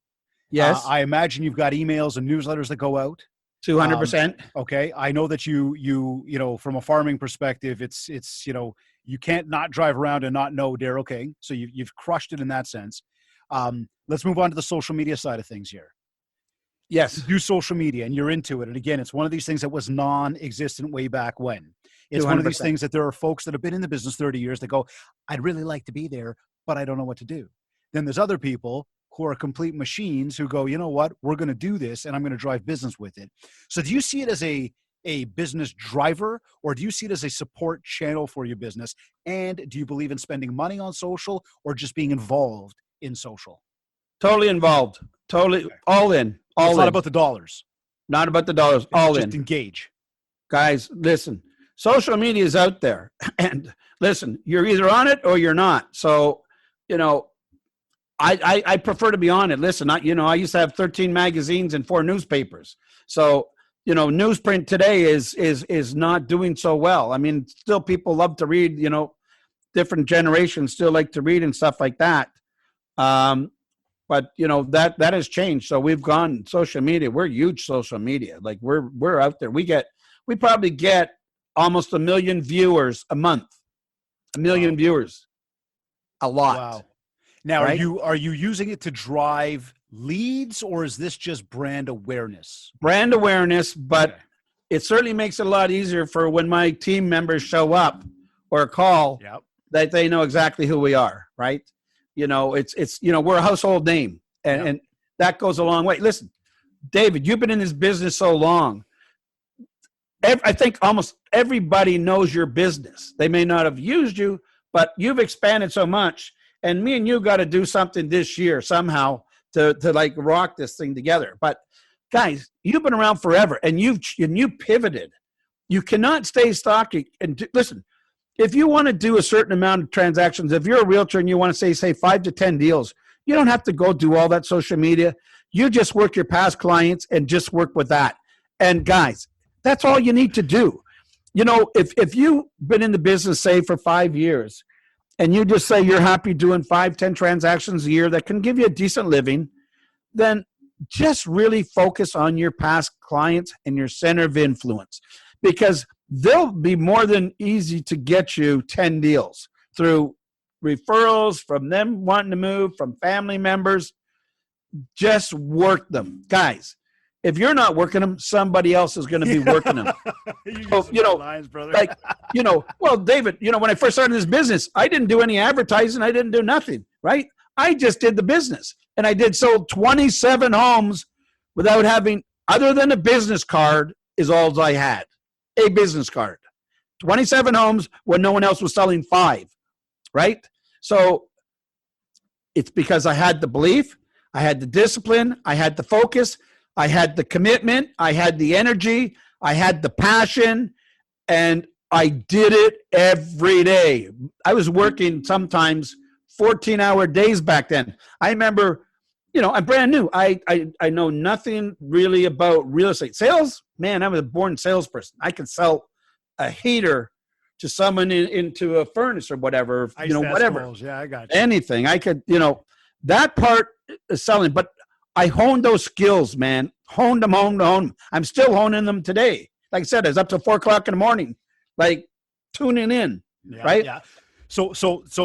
Yes. I imagine you've got emails and newsletters that go out. 200%. Okay. I know that you know, from a farming perspective, it's, you know, you can't not drive around and not know Daryl King. So you've crushed it in that sense. Let's move on to the social media side of things here. Yes. You do social media and you're into it. And again, it's one of these things that was non-existent way back when. It's 200%. One of these things that there are folks that have been in the business 30 years that go, I'd really like to be there, but I don't know what to do. Then there's other people who are complete machines who go, you know what, we're going to do this and I'm going to drive business with it. So do you see it as a business driver, or do you see it as a support channel for your business? And do you believe in spending money on social or just being involved in social? Totally involved. Totally. Okay. All in. All it's in. Not about the dollars. Not about the dollars. All just in. Just engage. Guys, listen. Social media is out there. And listen, you're either on it or you're not. So, you know, I prefer to be on it. Listen, I used to have 13 magazines and 4 newspapers. So, you know, newsprint today is not doing so well. I mean, still people love to read, you know, different generations still like to read and stuff like that. But you know, that has changed. So we've gone social media. We're huge social media. Like we're out there. We probably get almost 1 million viewers a month. 1 million viewers. A lot. Wow. Now, right? are you using it to drive leads, or is this just brand awareness? Brand awareness, but it certainly makes it a lot easier for when my team members show up or call that they know exactly who we are, right? You know, it's you know, we're a household name, and that goes a long way. Listen, David, you've been in this business so long. I think almost everybody knows your business. They may not have used you, but you've expanded so much. And me and you got to do something this year somehow to like rock this thing together. But guys, you've been around forever, and you pivoted. You cannot stay stocky. And listen, if you want to do a certain amount of transactions, if you're a realtor and you want to say 5 to 10 deals, you don't have to go do all that social media. You just work your past clients and just work with that. And guys, that's all you need to do. You know, if you've been in the business, say, for 5 years, and you just say you're happy doing 5, 10 transactions a year that can give you a decent living, then just really focus on your past clients and your center of influence, because they'll be more than easy to get you 10 deals through referrals, from them wanting to move, from family members. Just work them. Guys, if you're not working them, somebody else is going to be working them. So, lines, brother. like, well, David, when I first started this business, I didn't do any advertising. I didn't do nothing, right? I just did the business. And I sold 27 homes without having, other than a business card is all I had. A business card. 27 homes when no one else was selling 5, right? So it's because I had the belief, I had the discipline, I had the focus, I had the commitment, I had the energy, I had the passion, and I did it every day. I was working sometimes 14-hour days back then. I remember, I'm brand new. I know nothing really about real estate. Sales, man, I was a born salesperson. I could sell a heater to someone into a furnace or whatever, whatever. Balls. Yeah, I got you. Anything. I could, that part is selling. But I honed those skills, man. Honed them. I'm still honing them today. Like I said, I was up till 4 o'clock in the morning, like tuning in, right? Yeah. So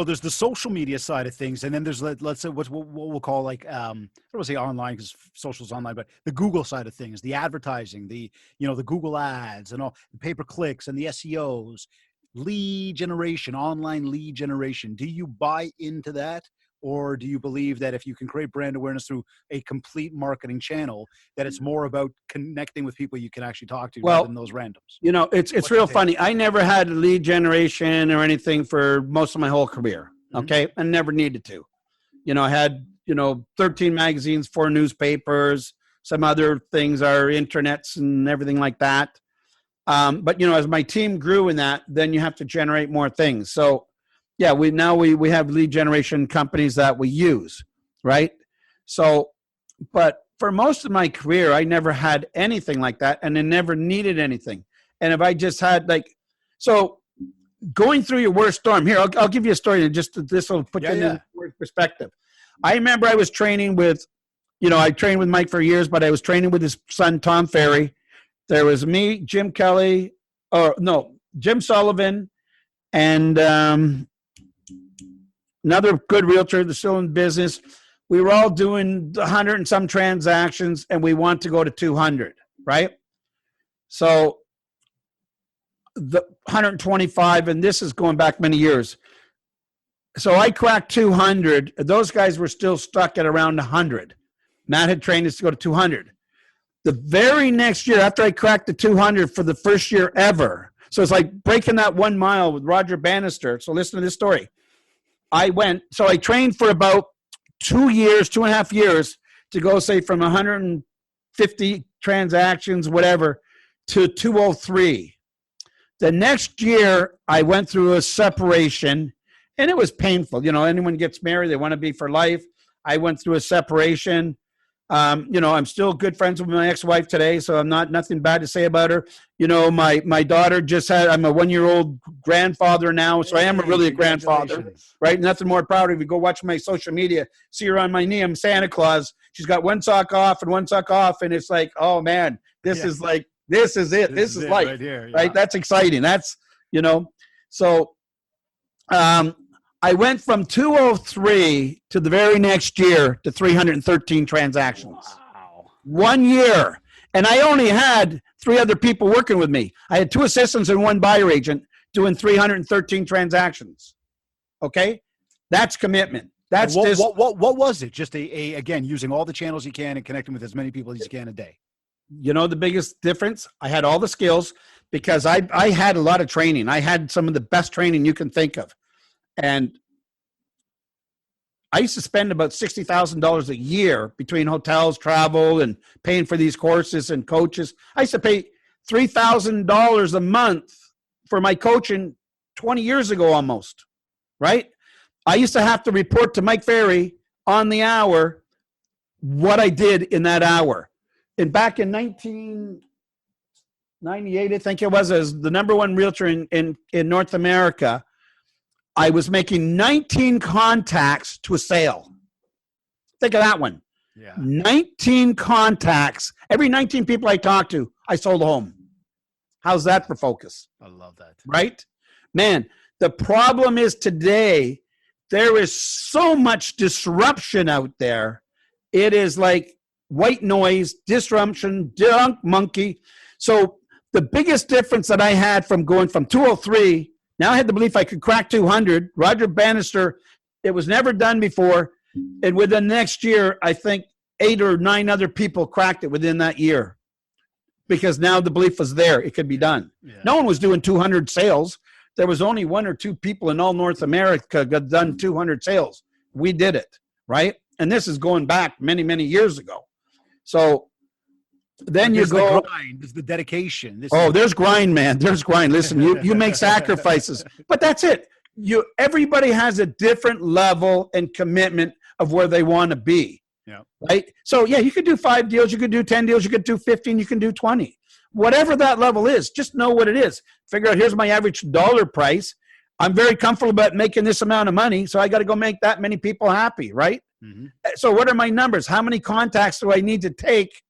there's the social media side of things, and then there's, let's say what we'll call like I don't want to say online because social's online, but the Google side of things, the advertising, the Google ads and all the pay-per-clicks and the SEOs, lead generation, online lead generation. Do you buy into that? Or do you believe that if you can create brand awareness through a complete marketing channel, that it's more about connecting with people you can actually talk to rather than those randoms? It's real funny. I never had lead generation or anything for most of my whole career. Okay. I never needed to. I had, 13 magazines, 4 newspapers, some other things, our internets and everything like that. But as my team grew in that, then you have to generate more things. So yeah, we have lead generation companies that we use, right? So, but for most of my career, I never had anything like that, and I never needed anything. And if I just had so going through your worst storm, here, I'll give you a story, and just this will put you in perspective. I remember I was training with, I trained with Mike for years, but I was training with his son, Tom Ferry. There was me, Jim Sullivan, and another good realtor that's still in business. We were all doing 100 and some transactions, and we want to go to 200, right? So the 125, and this is going back many years. So I cracked 200. Those guys were still stuck at around 100. Matt had trained us to go to 200. The very next year, after I cracked the 200 for the first year ever, so it's like breaking that 1 mile with Roger Bannister. So listen to this story. I trained for about 2.5 years to go, say, from 150 transactions, whatever, to 203. The next year, I went through a separation, and it was painful. Anyone gets married, they want to be for life. I went through a separation. I'm still good friends with my ex-wife today, so I'm nothing bad to say about her. My daughter I'm a 1-year-old grandfather now, so I am really a grandfather, right? Nothing more proud of. If you go watch my social media, see her on my knee, I'm Santa Claus. She's got one sock off and one sock off, and it's like, oh man, this is it. This is life, right here, right? That's exciting. That's, so I went from 203 to the very next year to 313 transactions. Wow. 1 year. And I only had 3 other people working with me. I had 2 assistants and 1 buyer agent doing 313 transactions. Okay? That's commitment. That's what was it? Just again, using all the channels you can and connecting with as many people as you can a day. The biggest difference? I had all the skills because I had a lot of training. I had some of the best training you can think of. And I used to spend about $60,000 a year between hotels, travel, and paying for these courses and coaches. I used to pay $3,000 a month for my coaching 20 years ago almost, right? I used to have to report to Mike Ferry on the hour what I did in that hour. And back in 1998, I think it was, as the number 1 realtor in North America, I was making 19 contacts to a sale. Think of that one. Yeah. 19 contacts. Every 19 people I talked to, I sold a home. How's that for focus? I love that. Right? Man, the problem is today, there is so much disruption out there. It is like white noise, disruption, dunk monkey. So the biggest difference that I had from going from 203, now I had the belief I could crack 200. Roger Bannister, it was never done before. And within the next year, I think 8 or 9 other people cracked it within that year, because now the belief was there. It could be done. Yeah. No one was doing 200 sales. There was only 1 or 2 people in all North America got done 200 sales. We did it, right? And this is going back many, many years ago. So then you go. The grind, there's the dedication. There's grind, man. There's grind. Listen, you make sacrifices, but that's it. Everybody has a different level and commitment of where they want to be. Yeah. Right. So yeah, you could do 5 deals, you could do 10 deals, you could do 15, you can do 20. Whatever that level is, just know what it is. Figure out, here's my average dollar price. I'm very comfortable about making this amount of money, so I got to go make that many people happy, right? Mm-hmm. So what are my numbers? How many contacts do I need to take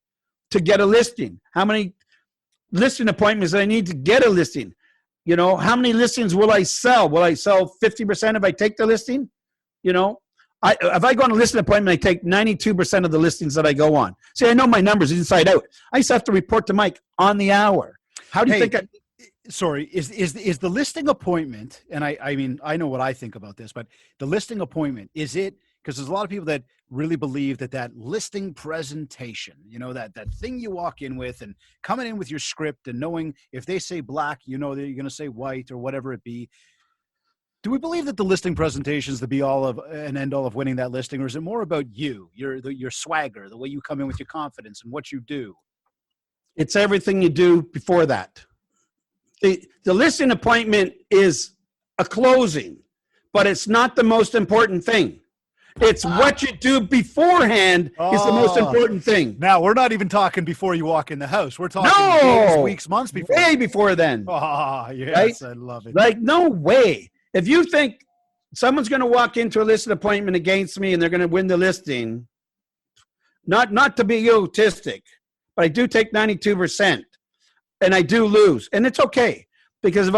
to get a listing? How many listing appointments do I need to get a listing? You know, how many listings will I sell? Will I sell 50% if I take the listing? You know, if I go on a listing appointment, I take 92% of the listings that I go on. See, I know my numbers inside out. I used to have to report to Mike on the hour. How do you think Sorry, is the listing appointment, and I mean, I know what I think about this, but the listing appointment, is it, because there's a lot of people that really believe that listing presentation, you know, that thing you walk in with and coming in with your script and knowing if they say black, you know that you're going to say white or whatever it be. Do we believe that the listing presentation is the be all of and end all of winning that listing, or is it more about you, your swagger, the way you come in with your confidence and what you do? It's everything you do before that. The listing appointment is a closing, but it's not the most important thing. It's what you do beforehand is the most important thing. Now, we're not even talking before you walk in the house. We're talking days, weeks, months before. Way before then. Oh, yes, right? I love it. Like, no way. If you think someone's going to walk into a listing appointment against me and they're going to win the listing, not to be egotistic, but I do take 92%, and I do lose. And it's okay, because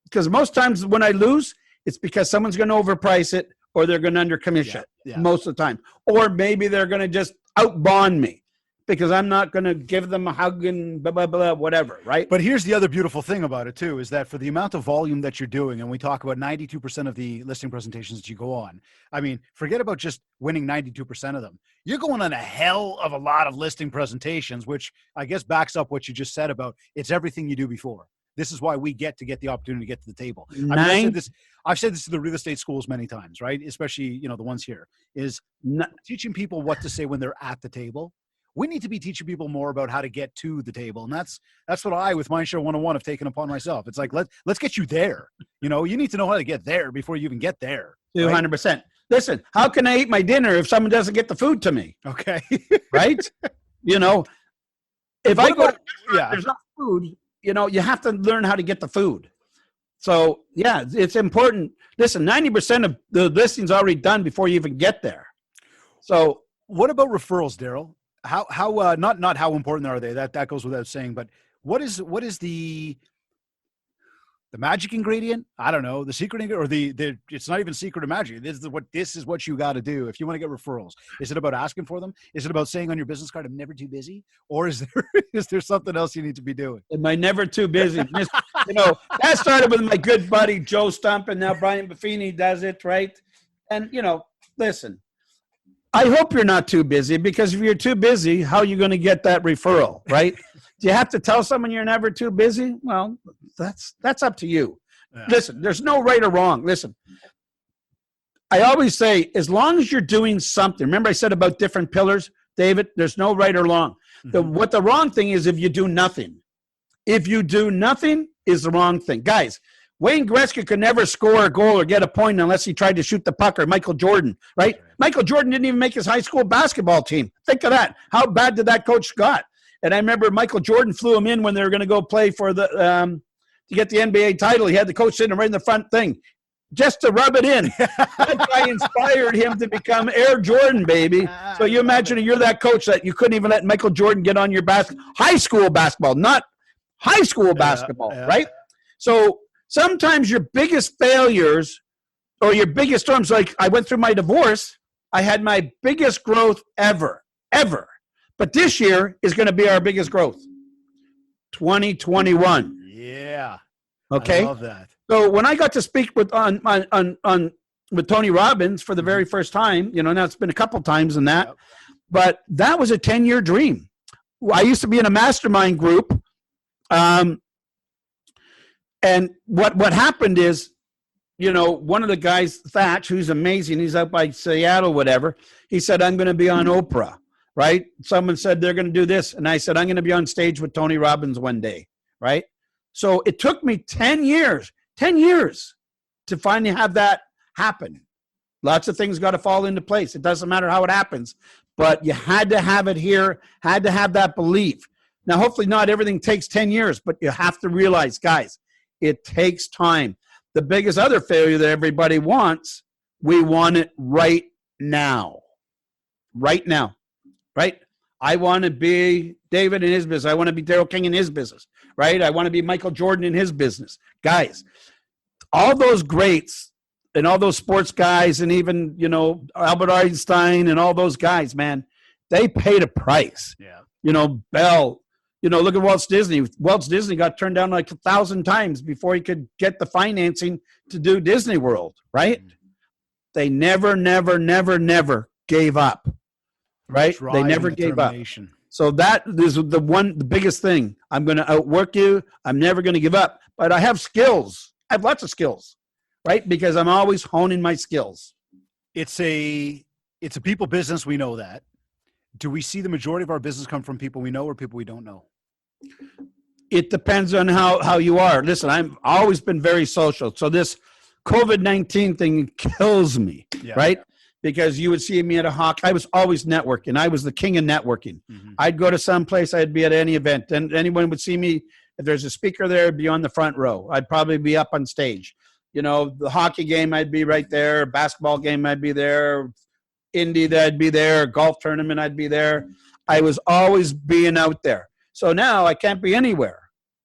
because most times when I lose, it's because someone's going to overprice it, or they're going to undercommission most of the time. Or maybe they're going to just outbond me because I'm not going to give them a hug and blah, blah, blah, whatever, right? But here's the other beautiful thing about it, too, is that for the amount of volume that you're doing, and we talk about 92% of the listing presentations that you go on, I mean, forget about just winning 92% of them. You're going on a hell of a lot of listing presentations, which I guess backs up what you just said about it's everything you do before. This is why we get the opportunity to get to the table. I've said this to the real estate schools many times, right? Especially, you know, the ones here, is teaching people what to say when they're at the table. We need to be teaching people more about how to get to the table. And that's what I, with Mindshare 101, have taken upon myself. It's like, let's get you there. You know, you need to know how to get there before you even get there. 200%. Right? Listen, how can I eat my dinner if someone doesn't get the food to me? Okay. Right? You know, if I go to there's not food, you know, you have to learn how to get the food. So, yeah, it's important. Listen, 90% of the listings already done before you even get there. So what about referrals, Daryl? How not how important are they? That goes without saying, but what is the magic ingredient? I don't know, the secret ingredient, or it's not even secret or magic. This is what you got to do if you want to get referrals. Is it about asking for them? Is it about saying on your business card, I'm never too busy? Or is there something else you need to be doing? Am I never too busy? You know, that started with my good buddy, Joe Stump, and now Brian Buffini does it, right? And, you know, listen, I hope you're not too busy, because if you're too busy, how are you going to get that referral, right? Do you have to tell someone you're never too busy? Well, that's up to you. Yeah. Listen, there's no right or wrong. Listen, I always say, as long as you're doing something, remember I said about different pillars, David, there's no right or wrong. Mm-hmm. What the wrong thing is if you do nothing. If you do nothing is the wrong thing. Guys, Wayne Gretzky could never score a goal or get a point unless he tried to shoot the puck, or Michael Jordan, right? Michael Jordan didn't even make his high school basketball team. Think of that. How bad did that coach got? And I remember Michael Jordan flew him in when they were going to go play for the to get the NBA title. He had the coach sitting right in the front thing just to rub it in. That guy inspired him to become Air Jordan, baby. So you imagine you're that coach that you couldn't even let Michael Jordan get on your high school basketball, not high school basketball, right? So sometimes your biggest failures or your biggest storms. Like I went through my divorce. I had my biggest growth ever. But this year is going to be our biggest growth. 2021. Yeah. Okay. I love that. So when I got to speak with with Tony Robbins for the very first time, now it's been a couple times in that, but that was a 10-year dream. I used to be in a mastermind group. And what happened is, one of the guys, Thatch, who's amazing, he's out by Seattle, whatever. He said, I'm going to be on Oprah, right? Someone said they're going to do this. And I said, I'm going to be on stage with Tony Robbins one day, right? So it took me 10 years to finally have that happen. Lots of things got to fall into place. It doesn't matter how it happens, but you had to have it here, had to have that belief. Now, hopefully not everything takes 10 years, but you have to realize, guys, it takes time. The biggest other failure that everybody wants, we want it right now. Right now, right? I want to be David in his business. I want to be Daryl King in his business, right? I want to be Michael Jordan in his business. Guys, all those greats and all those sports guys and even, Albert Einstein and all those guys, man, they paid a price. Yeah. Bell, look at Walt Disney. Walt Disney got turned down like 1,000 times before he could get the financing to do Disney World, right? They never gave up, right? They never gave up. So that is the biggest thing. I'm going to outwork you. I'm never going to give up. But I have skills. I have lots of skills, right? Because I'm always honing my skills. It's a people business. We know that. Do we see the majority of our business come from people we know or people we don't know? It depends on how you are. Listen, I've always been very social. So this COVID-19 thing kills me, right? Because you would see me at a hawk. I was always networking. I was the king of networking. Mm-hmm. I'd go to some place. I'd be at any event. And anyone would see me. If there's a speaker there, I'd be on the front row. I'd probably be up on stage. The hockey game, I'd be right there. Basketball game, I'd be there. Indy, I'd be there. Golf tournament, I'd be there. I was always being out there. So now I can't be anywhere.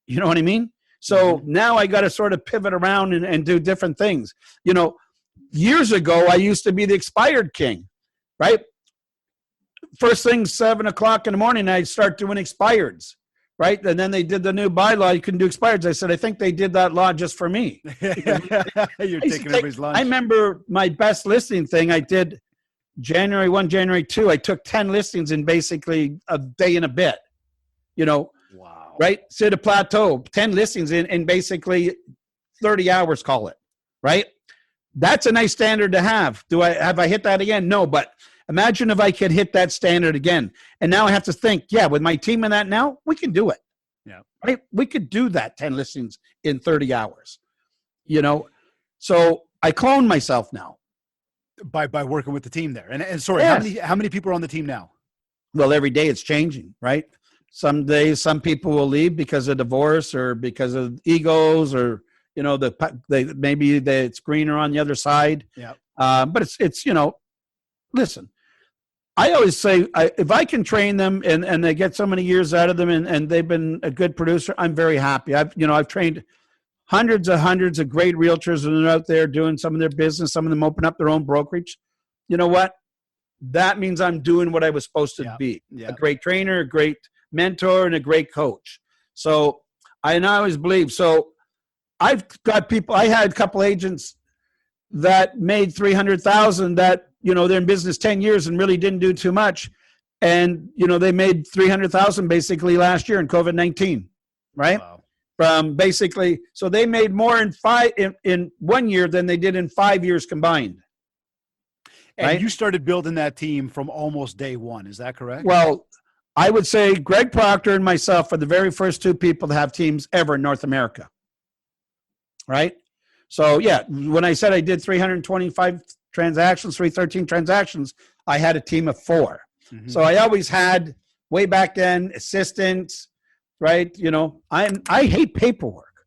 You know what I mean? So now I got to sort of pivot around and do different things. Years ago, I used to be the expired king, right? First thing, 7 o'clock in the morning, I'd start doing expireds, right? And then they did the new bylaw. You couldn't do expireds. I said, I think they did that law just for me. You're taking everybody's lunch. I remember my best listing thing I did January 1, January 2. I took 10 listings in basically a day and a bit. Wow. Right? Cedar Plateau, 10 listings in basically 30 hours, call it, right? That's a nice standard to have. Have I hit that again? No, but imagine if I could hit that standard again. And now I have to think, with my team in that now, we can do it. Yeah. Right? We could do that 10 listings in 30 hours. So I clone myself now. By working with the team there. And sorry, how many people are on the team now? Well, every day it's changing, right? Some days, some people will leave because of divorce or because of egos or, maybe it's greener on the other side. Yeah. But it's listen, I always say if I can train them and they get so many years out of them and they've been a good producer, I'm very happy. I've trained hundreds of great realtors and they're out there doing some of their business. Some of them open up their own brokerage. You know what? That means I'm doing what I was supposed to be. Yeah. A great trainer, a great mentor, and a great coach. So I always believe. So I've got people, I had a couple agents that made $300,000 that, they're in business 10 years and really didn't do too much. And, they made $300,000 basically last year in COVID-19, right? Wow. From basically, so they made more in 1 year than they did in 5 years combined. And right? You started building that team from almost day one. Is that correct? Well, I would say Greg Proctor and myself are the very first two people to have teams ever in North America. Right? So, when I said I did 325 transactions, 313 transactions, I had a team of 4. Mm-hmm. So I always had, way back then, assistants, right? I hate paperwork,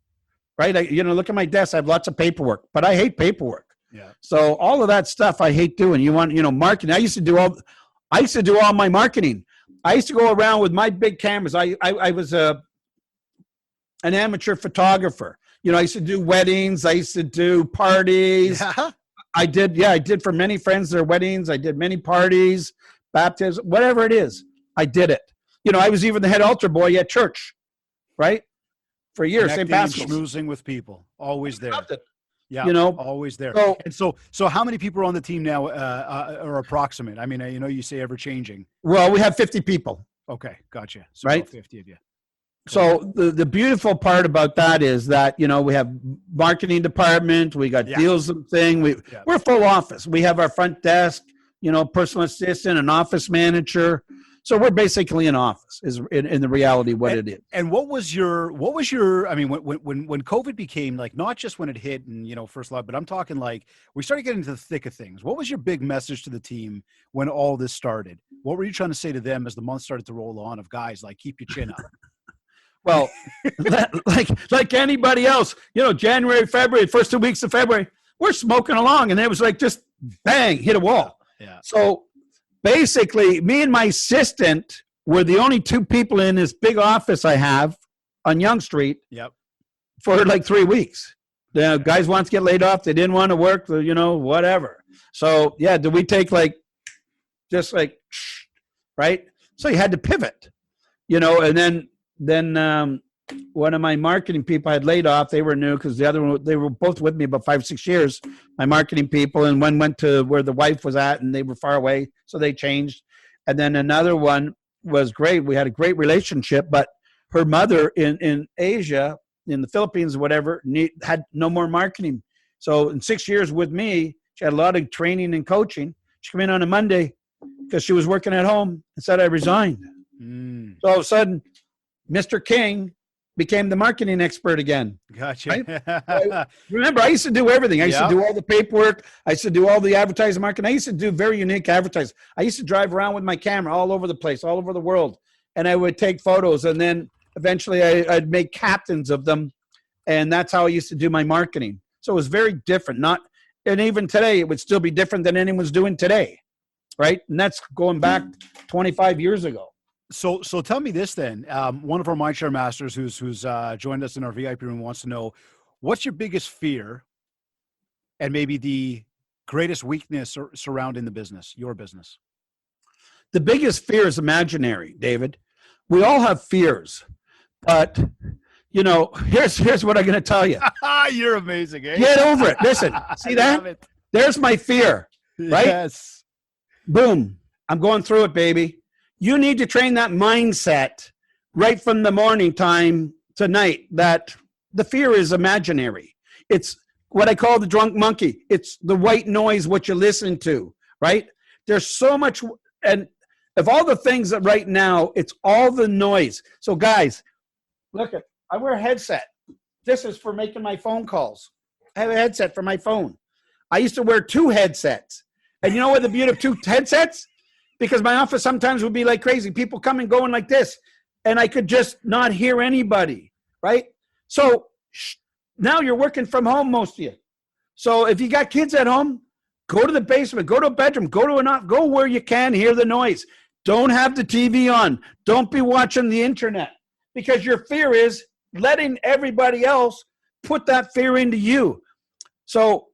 right? Look at my desk. I have lots of paperwork, but I hate paperwork. Yeah. So all of that stuff I hate doing. You want, marketing. I used to do all my marketing. I used to go around with my big cameras. I was an amateur photographer. I used to do weddings. I used to do parties. Yeah. I did. Yeah, I did for many friends, their weddings. I did many parties, baptisms, whatever it is. I did it. You know, I was even the head altar boy at church, right? For years, St. Connecting and Pascal's. schmoozing with people, always there. Loved it. Yeah, You know, always there. so And so how many people are on the team now, or approximate? I mean, you know, you say ever changing. well, we have 50 people. Okay, gotcha. So Right. about 50 of you. So the beautiful part about that is that, you know, we have marketing department, we got Yeah. deals and thing. We're full office. We have our front desk, you know, personal assistant, an office manager. So we're basically an office is in the reality what it is. And what was your, I mean, when COVID became like, not just when it hit and, you know, first love, but I'm talking like we started getting into the thick of things. What was your big message to the team when all this started? What were you trying to say to them as the month started to roll on of guys, like keep your chin up? Well, like anybody else, you know, January, February, first 2 weeks of February, we're smoking along. And it was like, just bang, hit a wall. Yeah. So basically, me and my assistant were the only two people in this big office I have on Yonge Street Yep. for like 3 weeks. The guys wanted to get laid off. They didn't want to work, you know, whatever. So, yeah, did we take just like, right? So you had to pivot, you know, and then one of my marketing people I had laid off. They were new because the other one, they were both with me about 5 or 6 years, my marketing people, and one went to where the wife was at and they were far away. So they changed. And then another one was great. We had a great relationship, but her mother in Asia, in the Philippines or whatever, had no more marketing. So in 6 years with me, she had a lot of training and coaching. She came in on a Monday because she was working at home and said I resigned. So all of a sudden, Mr. King became the marketing expert again. Gotcha. Right? Remember, I used to do everything. I used to do all the paperwork. I used to do all the advertising marketing. I used to do very unique advertising. I used to drive around with my camera all over the place, all over the world. And I would take photos. And then eventually I'd make captains of them. And that's how I used to do my marketing. So it was very different. And even today, it would still be different than anyone's doing today. Right? And that's going back 25 years ago. So tell me this then. One of our Mindshare Masters who's joined us in our VIP room wants to know, what's your biggest fear and maybe the greatest weakness surrounding the business, your business? The biggest fear is imaginary, David. We all have fears, but you know, here's what I'm going to tell you. You're amazing, eh? Get over it. Listen, see that? There's my fear, right? Yes. Boom. I'm going through it, baby. You need to train that mindset right from the morning time to night that the fear is imaginary. It's what I call the drunk monkey. It's the white noise, what you listen to, right? There's so much, and of all the things that right now, it's all the noise. So guys, look, I wear a headset. This is for making my phone calls. I have a headset for my phone. I used to wear 2 headsets. And you know what the beauty of 2 headsets? Because my office sometimes would be like crazy. People come and going like this. And I could just not hear anybody, right? So now you're working from home, most of you. So if you got kids at home, go to the basement, go to a bedroom, go where you can hear the noise. Don't have the TV on. Don't be watching the internet. Because your fear is letting everybody else put that fear into you. So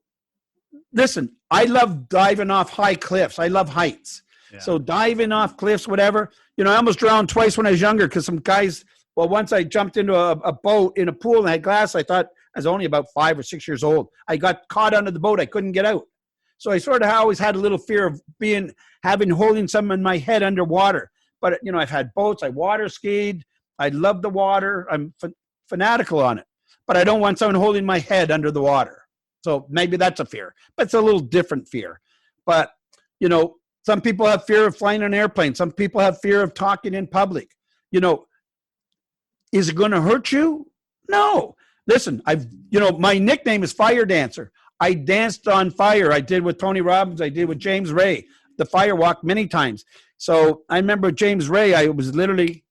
listen, I love diving off high cliffs. I love heights. Yeah. So diving off cliffs, whatever. You know, I almost drowned twice when I was younger because some guys, well, once I jumped into a boat in a pool and had glass, I thought I was only about 5 or 6 years old. I got caught under the boat. I couldn't get out. So I sort of always had a little fear of holding something in my head underwater. But, you know, I've had boats. I water skied. I love the water. I'm fanatical on it. But I don't want someone holding my head under the water. So maybe that's a fear. But it's a little different fear. But, you know, some people have fear of flying on an airplane. Some people have fear of talking in public. You know, is it going to hurt you? No. Listen, my nickname is Fire Dancer. I danced on fire. I did with Tony Robbins. I did with James Ray, the fire walk many times. So I remember James Ray, I was literally,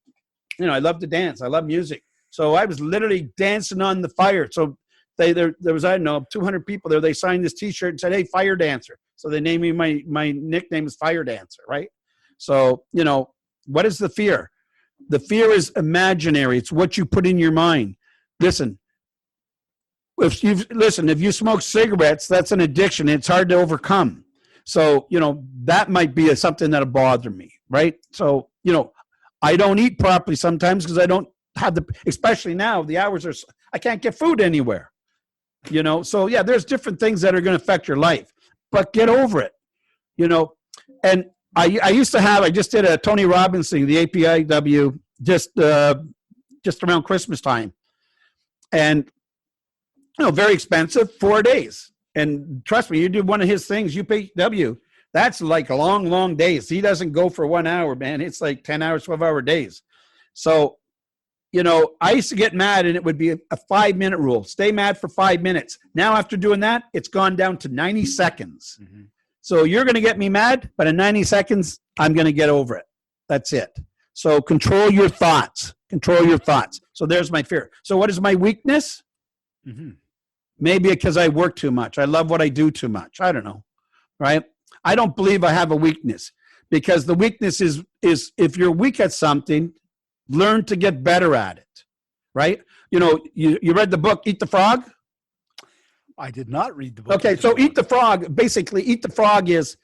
you know, I love to dance. I love music. So I was literally dancing on the fire. So there was, I don't know, 200 people there. They signed this T-shirt and said, "Hey, Fire Dancer." So they named me, my nickname is Fire Dancer, right? So, you know, what is the fear? The fear is imaginary. It's what you put in your mind. Listen, if you smoke cigarettes, that's an addiction. It's hard to overcome. So, that might be something that'll bother me, right? So, I don't eat properly sometimes because I don't have especially now, the hours I can't get food anywhere, So, yeah, there's different things that are going to affect your life, but get over it, And I just did a Tony Robbins thing, the APIW, just around Christmas time. And, very expensive, 4 days. And trust me, you do one of his things, UPW, that's like long, long days. He doesn't go for 1 hour, man. It's like 10 hours, 12-hour days. So, I used to get mad and it would be a 5-minute rule. Stay mad for 5 minutes. Now, after doing that, it's gone down to 90 seconds. Mm-hmm. So you're going to get me mad, but in 90 seconds, I'm going to get over it. That's it. So control your thoughts. Control your thoughts. So there's my fear. So what is my weakness? Mm-hmm. Maybe because I work too much. I love what I do too much. I don't know, right? I don't believe I have a weakness, because the weakness is if you're weak at something, learn to get better at it, right? You read the book, Eat the Frog? I did not read the book. Okay, so Eat the Frog, basically, Eat the Frog is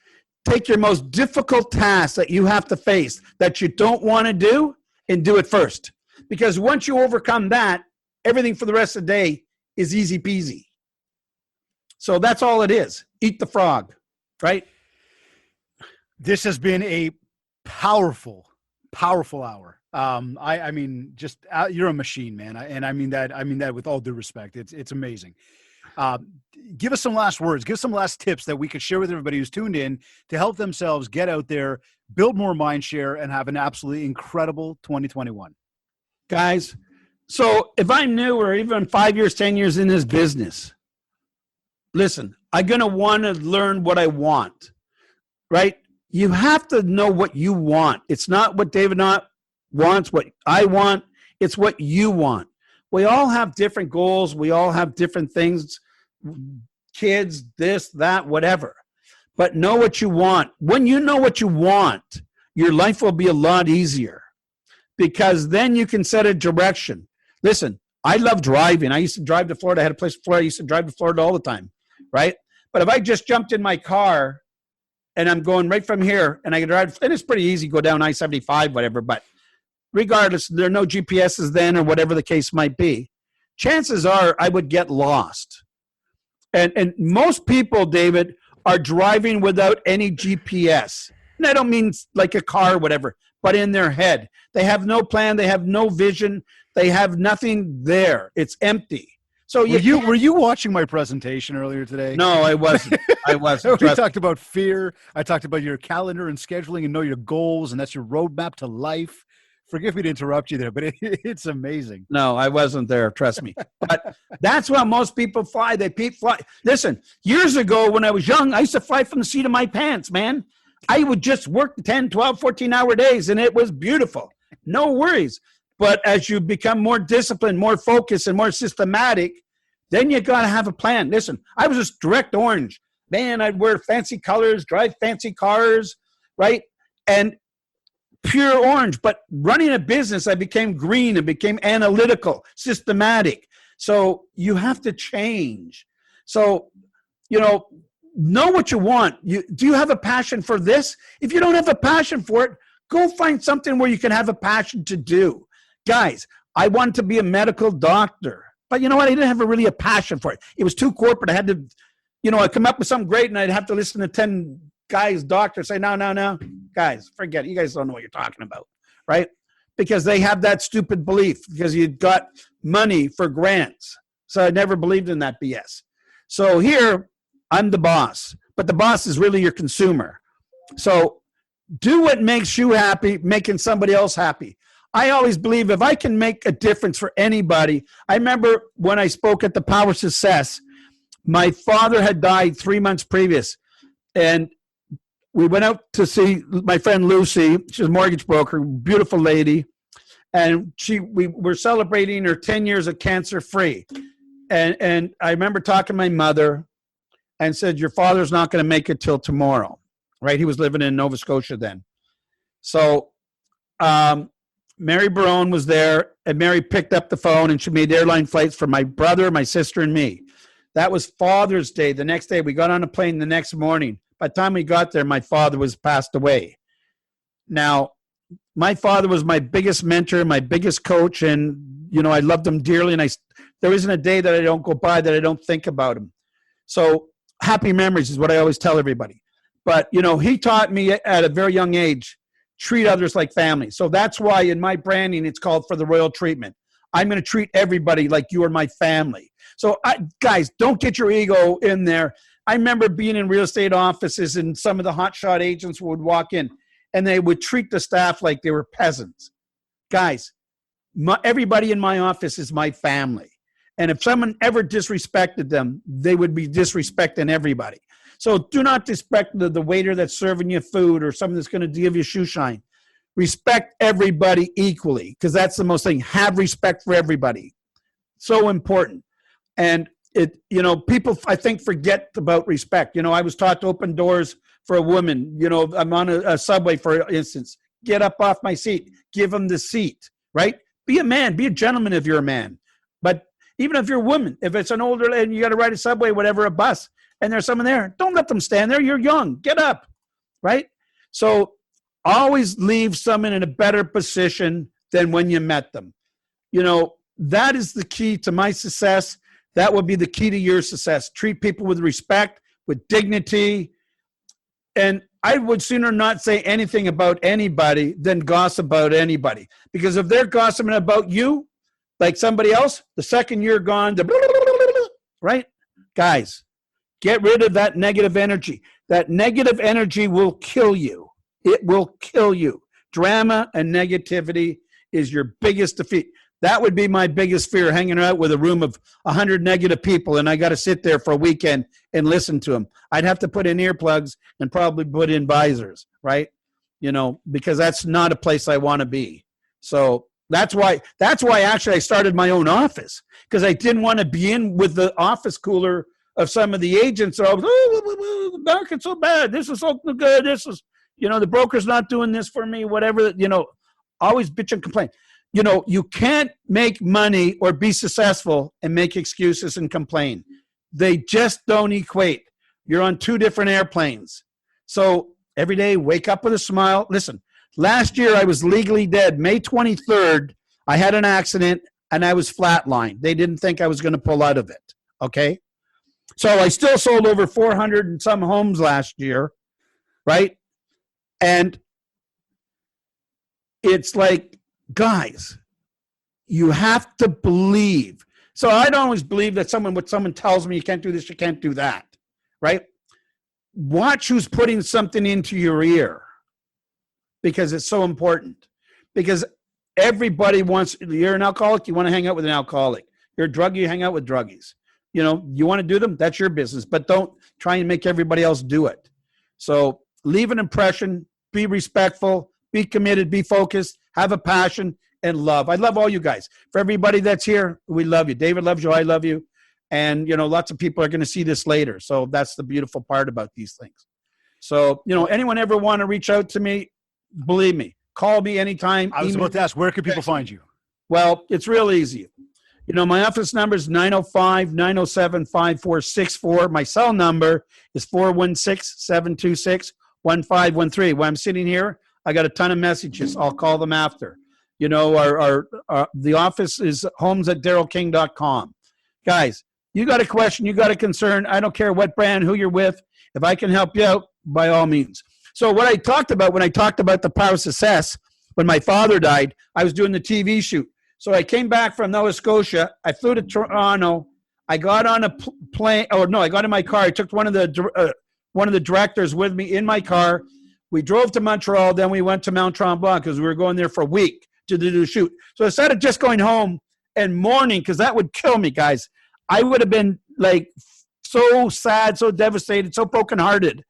take your most difficult task that you have to face that you don't want to do and do it first. Because once you overcome that, everything for the rest of the day is easy peasy. So that's all it is. Eat the frog, right? This has been a powerful, powerful hour. I mean, just you're a machine, man. And I mean that with all due respect. It's amazing. Give us some last words. Give some last tips that we could share with everybody who's tuned in to help themselves get out there, build more mind share, and have an absolutely incredible 2021. Guys, so if I'm new or even 5 years, 10 years in this business, listen, I'm going to want to learn what I want, right? You have to know what you want. It's not what David wants, what I want. It's what you want. We all have different goals. We all have different things, kids, this, that, whatever. But know what you want. When you know what you want, your life will be a lot easier, because then you can set a direction. Listen, I love driving. I used to drive to Florida. I had a place in Florida. I used to drive to Florida all the time, right? But if I just jumped in my car and I'm going right from here and I can drive, and it's pretty easy to go down I-75, whatever, but regardless, there are no GPSs then or whatever the case might be, chances are I would get lost. And most people, David, are driving without any GPS. And I don't mean like a car or whatever, but in their head. They have no plan. They have no vision. They have nothing there. It's empty. So were you watching my presentation earlier today? No, I wasn't. We talked about fear. I talked about your calendar and scheduling and know your goals, and that's your roadmap to life. Forgive me to interrupt you there, but it's amazing. No, I wasn't there. Trust me. But that's why most people fly. They fly. Listen, years ago when I was young, I used to fly from the seat of my pants, man. I would just work 10, 12, 14-hour days, and it was beautiful. No worries. But as you become more disciplined, more focused, and more systematic, then you got to have a plan. Listen, I was just direct orange. Man, I'd wear fancy colors, drive fancy cars, right? And pure orange. But running a business, I became green and became analytical, systematic. So you have to change. So, know what you want. Do you have a passion for this? If you don't have a passion for it, go find something where you can have a passion to do. Guys, I wanted to be a medical doctor, but you know what? I didn't have really a passion for it. It was too corporate. I had to, I'd come up with something great and I'd have to listen to 10 guys, doctors say, no, guys, forget it. You guys don't know what you're talking about, right? Because they have that stupid belief because you got money for grants. So I never believed in that BS. So here, I'm the boss, but the boss is really your consumer. So do what makes you happy, making somebody else happy. I always believe if I can make a difference for anybody. I remember when I spoke at the Power Success, my father had died 3 months previous. And we went out to see my friend Lucy. She's a mortgage broker, beautiful lady. And we were celebrating her 10 years of cancer-free. And I remember talking to my mother and said, your father's not going to make it till tomorrow, right? He was living in Nova Scotia then. So Mary Barone was there, and Mary picked up the phone, and she made airline flights for my brother, my sister, and me. That was Father's Day. The next day, we got on a plane the next morning. By the time we got there, my father was passed away. Now, my father was my biggest mentor, my biggest coach, and, you know, I loved him dearly, and there isn't a day that I don't go by that I don't think about him. So happy memories is what I always tell everybody. But, you know, he taught me at a very young age, treat others like family. So that's why in my branding, it's called For the Royal Treatment. I'm going to treat everybody like you are my family. So guys, don't get your ego in there. I remember being in real estate offices and some of the hotshot agents would walk in and they would treat the staff like they were peasants. Guys, everybody in my office is my family. And if someone ever disrespected them, they would be disrespecting everybody. So do not disrespect the waiter that's serving you food or someone that's going to give you shoe shine. Respect everybody equally, because that's the most thing. Have respect for everybody. So important. And people, I think, forget about respect. You know, I was taught to open doors for a woman. You know, I'm on a subway, for instance. Get up off my seat. Give them the seat, right? Be a man. Be a gentleman if you're a man. But even if you're a woman, if it's an older lady and you got to ride a subway, whatever, a bus, and there's someone there, don't let them stand there. You're young. Get up, right? So always leave someone in a better position than when you met them. You know, that is the key to my success. That will be the key to your success. Treat people with respect, with dignity. And I would sooner not say anything about anybody than gossip about anybody. Because if they're gossiping about you, like somebody else, the second you're gone, right? Guys, get rid of that negative energy. That negative energy will kill you. It will kill you. Drama and negativity is your biggest defeat. That would be my biggest fear, hanging out with a room of 100 negative people, and I got to sit there for a weekend and listen to them. I'd have to put in earplugs and probably put in visors, right? You know, because that's not a place I want to be. So that's why actually I started my own office, because I didn't want to be in with the office cooler of some of the agents. So the market's so bad. This is so good. This is, you know, the broker's not doing this for me, whatever, you know, always bitch and complain. You know, you can't make money or be successful and make excuses and complain. They just don't equate. You're on two different airplanes. So every day, wake up with a smile. Listen, last year I was legally dead. May 23rd, I had an accident and I was flatlined. They didn't think I was going to pull out of it. Okay. So I still sold over 400 and some homes last year. Right. And it's like, guys, you have to believe. So I don't always believe that what someone tells me, you can't do this, you can't do that, right? Watch who's putting something into your ear, because it's so important. Because everybody wants, you're an alcoholic, you want to hang out with an alcoholic. You're a druggie, you hang out with druggies. You know, you want to do them, that's your business, but don't try and make everybody else do it. So leave an impression, be respectful, be committed, be focused, have a passion, and love. I love all you guys. For everybody that's here, we love you. David loves you. I love you. And, you know, lots of people are going to see this later. So that's the beautiful part about these things. So, you know, anyone ever want to reach out to me, believe me, call me anytime. I was about to ask, where can people find you? Well, it's real easy. You know, my office number is 905-907-5464. My cell number is 416-726-1513. When I'm sitting here, I got a ton of messages. I'll call them after. You know, the office is homes@darylking.com. Guys, you got a question, you got a concern, I don't care what brand, who you're with. If I can help you out, by all means. So what I talked about when I talked about the power of success, when my father died, I was doing the TV shoot. So I came back from Nova Scotia. I flew to Toronto. I got on a plane. I got in my car. I took one of the directors with me in my car. We drove to Montreal, then we went to Mount Tremblant because we were going there for a week to do the shoot. So instead of just going home and mourning, because that would kill me, guys, I would have been like so sad, so devastated, so brokenhearted,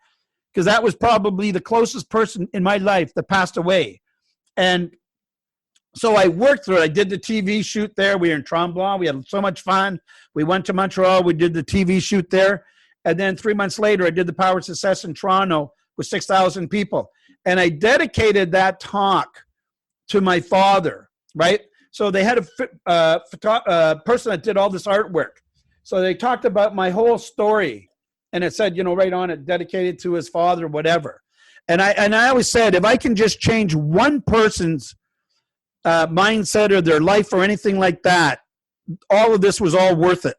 because that was probably the closest person in my life that passed away. And so I worked through it. I did the TV shoot there. We were in Tremblant. We had so much fun. We went to Montreal. We did the TV shoot there. And then 3 months later, I did the Power of Success in Toronto with 6,000 people. And I dedicated that talk to my father, right? So they had a person that did all this artwork. So they talked about my whole story, and it said, right on it, dedicated to his father, whatever. And I always said, if I can just change one person's mindset or their life or anything like that, all of this was all worth it.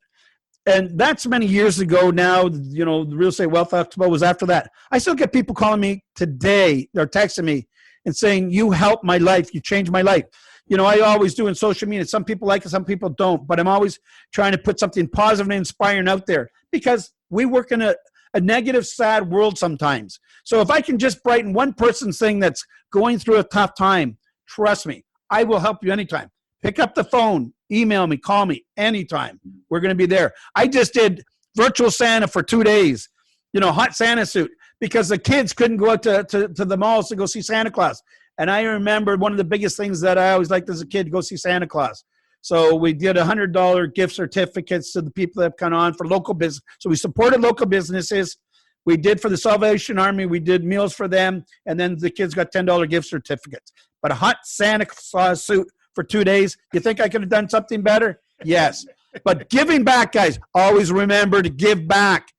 And that's many years ago now. The Real Estate Wealth Expo was after that. I still get people calling me today. They're texting me and saying, you helped my life. You changed my life. I always do in social media. Some people like it, some people don't. But I'm always trying to put something positive and inspiring out there because we work in a negative, sad world sometimes. So if I can just brighten one person's thing that's going through a tough time, trust me, I will help you anytime. Pick up the phone, email me, call me anytime. We're going to be there. I just did virtual Santa for 2 days, hot Santa suit, because the kids couldn't go out to the malls to go see Santa Claus. And I remember one of the biggest things that I always liked as a kid, to go see Santa Claus. So we did $100 gift certificates to the people that have come on for local business. So we supported local businesses. We did for the Salvation Army. We did meals for them. And then the kids got $10 gift certificates. But a hot Santa Claus suit for 2 days, you think I could have done something better? Yes. But giving back, guys, always remember to give back.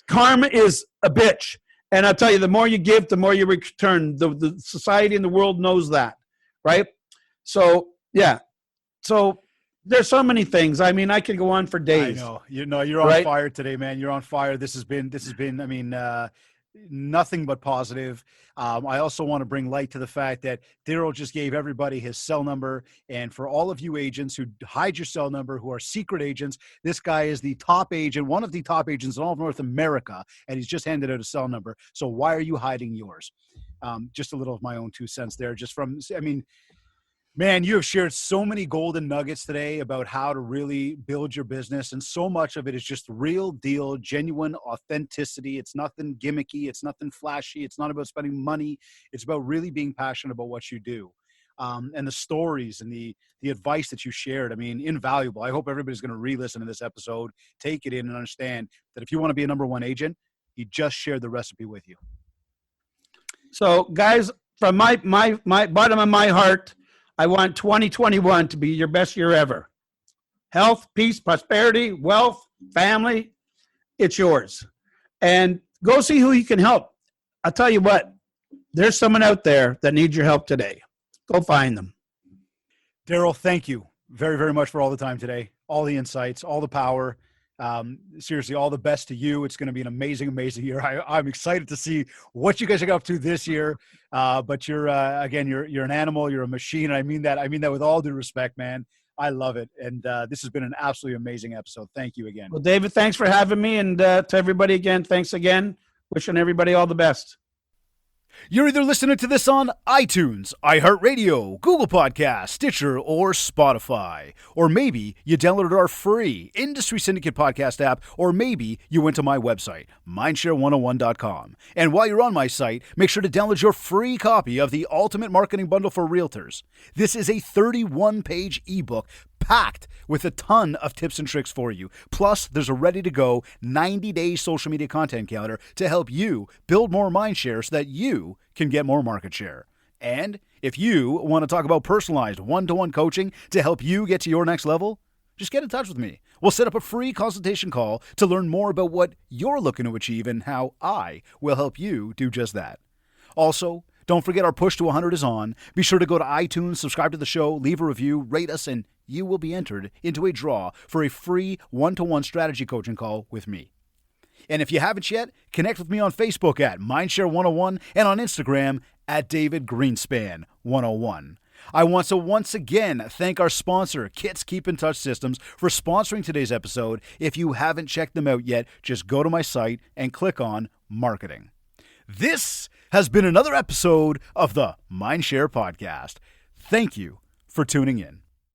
Karma is a bitch. And I'll tell you, the more you give, the more you return. The society and the world knows that, right? So, yeah. So there's so many things. I mean, I could go on for days. I know. You're on fire today, man. You're on fire. This has been, I mean, nothing but positive. I also want to bring light to the fact that Daryl just gave everybody his cell number. And for all of you agents who hide your cell number, who are secret agents, this guy is the top agent, one of the top agents in all of North America, and he's just handed out a cell number. So why are you hiding yours? Just a little of my own 2 cents there. Man, you have shared so many golden nuggets today about how to really build your business. And so much of it is just real deal, genuine authenticity. It's nothing gimmicky. It's nothing flashy. It's not about spending money. It's about really being passionate about what you do. And the stories and the advice that you shared, I mean, invaluable. I hope everybody's going to re-listen to this episode, take it in and understand that if you want to be a number one agent, he just shared the recipe with you. So guys, from my bottom of my heart, I want 2021 to be your best year ever. Health, peace, prosperity, wealth, family, it's yours. And go see who you can help. I'll tell you what, there's someone out there that needs your help today. Go find them. Daryl, thank you very, very much for all the time today, all the insights, all the power. Seriously, all the best to you. It's going to be an amazing, amazing year. I'm excited to see what you guys are up to this year. But you're an animal. You're a machine. And I mean that with all due respect, man. I love it. And this has been an absolutely amazing episode. Thank you again. Well, David, thanks for having me. And to everybody again, thanks again. Wishing everybody all the best. You're either listening to this on iTunes, iHeartRadio, Google Podcasts, Stitcher, or Spotify. Or maybe you downloaded our free Industry Syndicate podcast app, or maybe you went to my website, mindshare101.com. And while you're on my site, make sure to download your free copy of the Ultimate Marketing Bundle for Realtors. This is a 31-page ebook packed with a ton of tips and tricks for you. Plus, there's a ready-to-go 90-day social media content calendar to help you build more mind share so that you can get more market share. And if you want to talk about personalized one-to-one coaching to help you get to your next level, just get in touch with me. We'll set up a free consultation call to learn more about what you're looking to achieve and how I will help you do just that. Also, don't forget our push to 100 is on. Be sure to go to iTunes, subscribe to the show, leave a review, rate us, and you will be entered into a draw for a free one-to-one strategy coaching call with me. And if you haven't yet, connect with me on Facebook at Mindshare101 and on Instagram at David Greenspan 101. I want to once again thank our sponsor, Kits Keep in Touch Systems, for sponsoring today's episode. If you haven't checked them out yet, just go to my site and click on Marketing. This has been another episode of the Mindshare Podcast. Thank you for tuning in.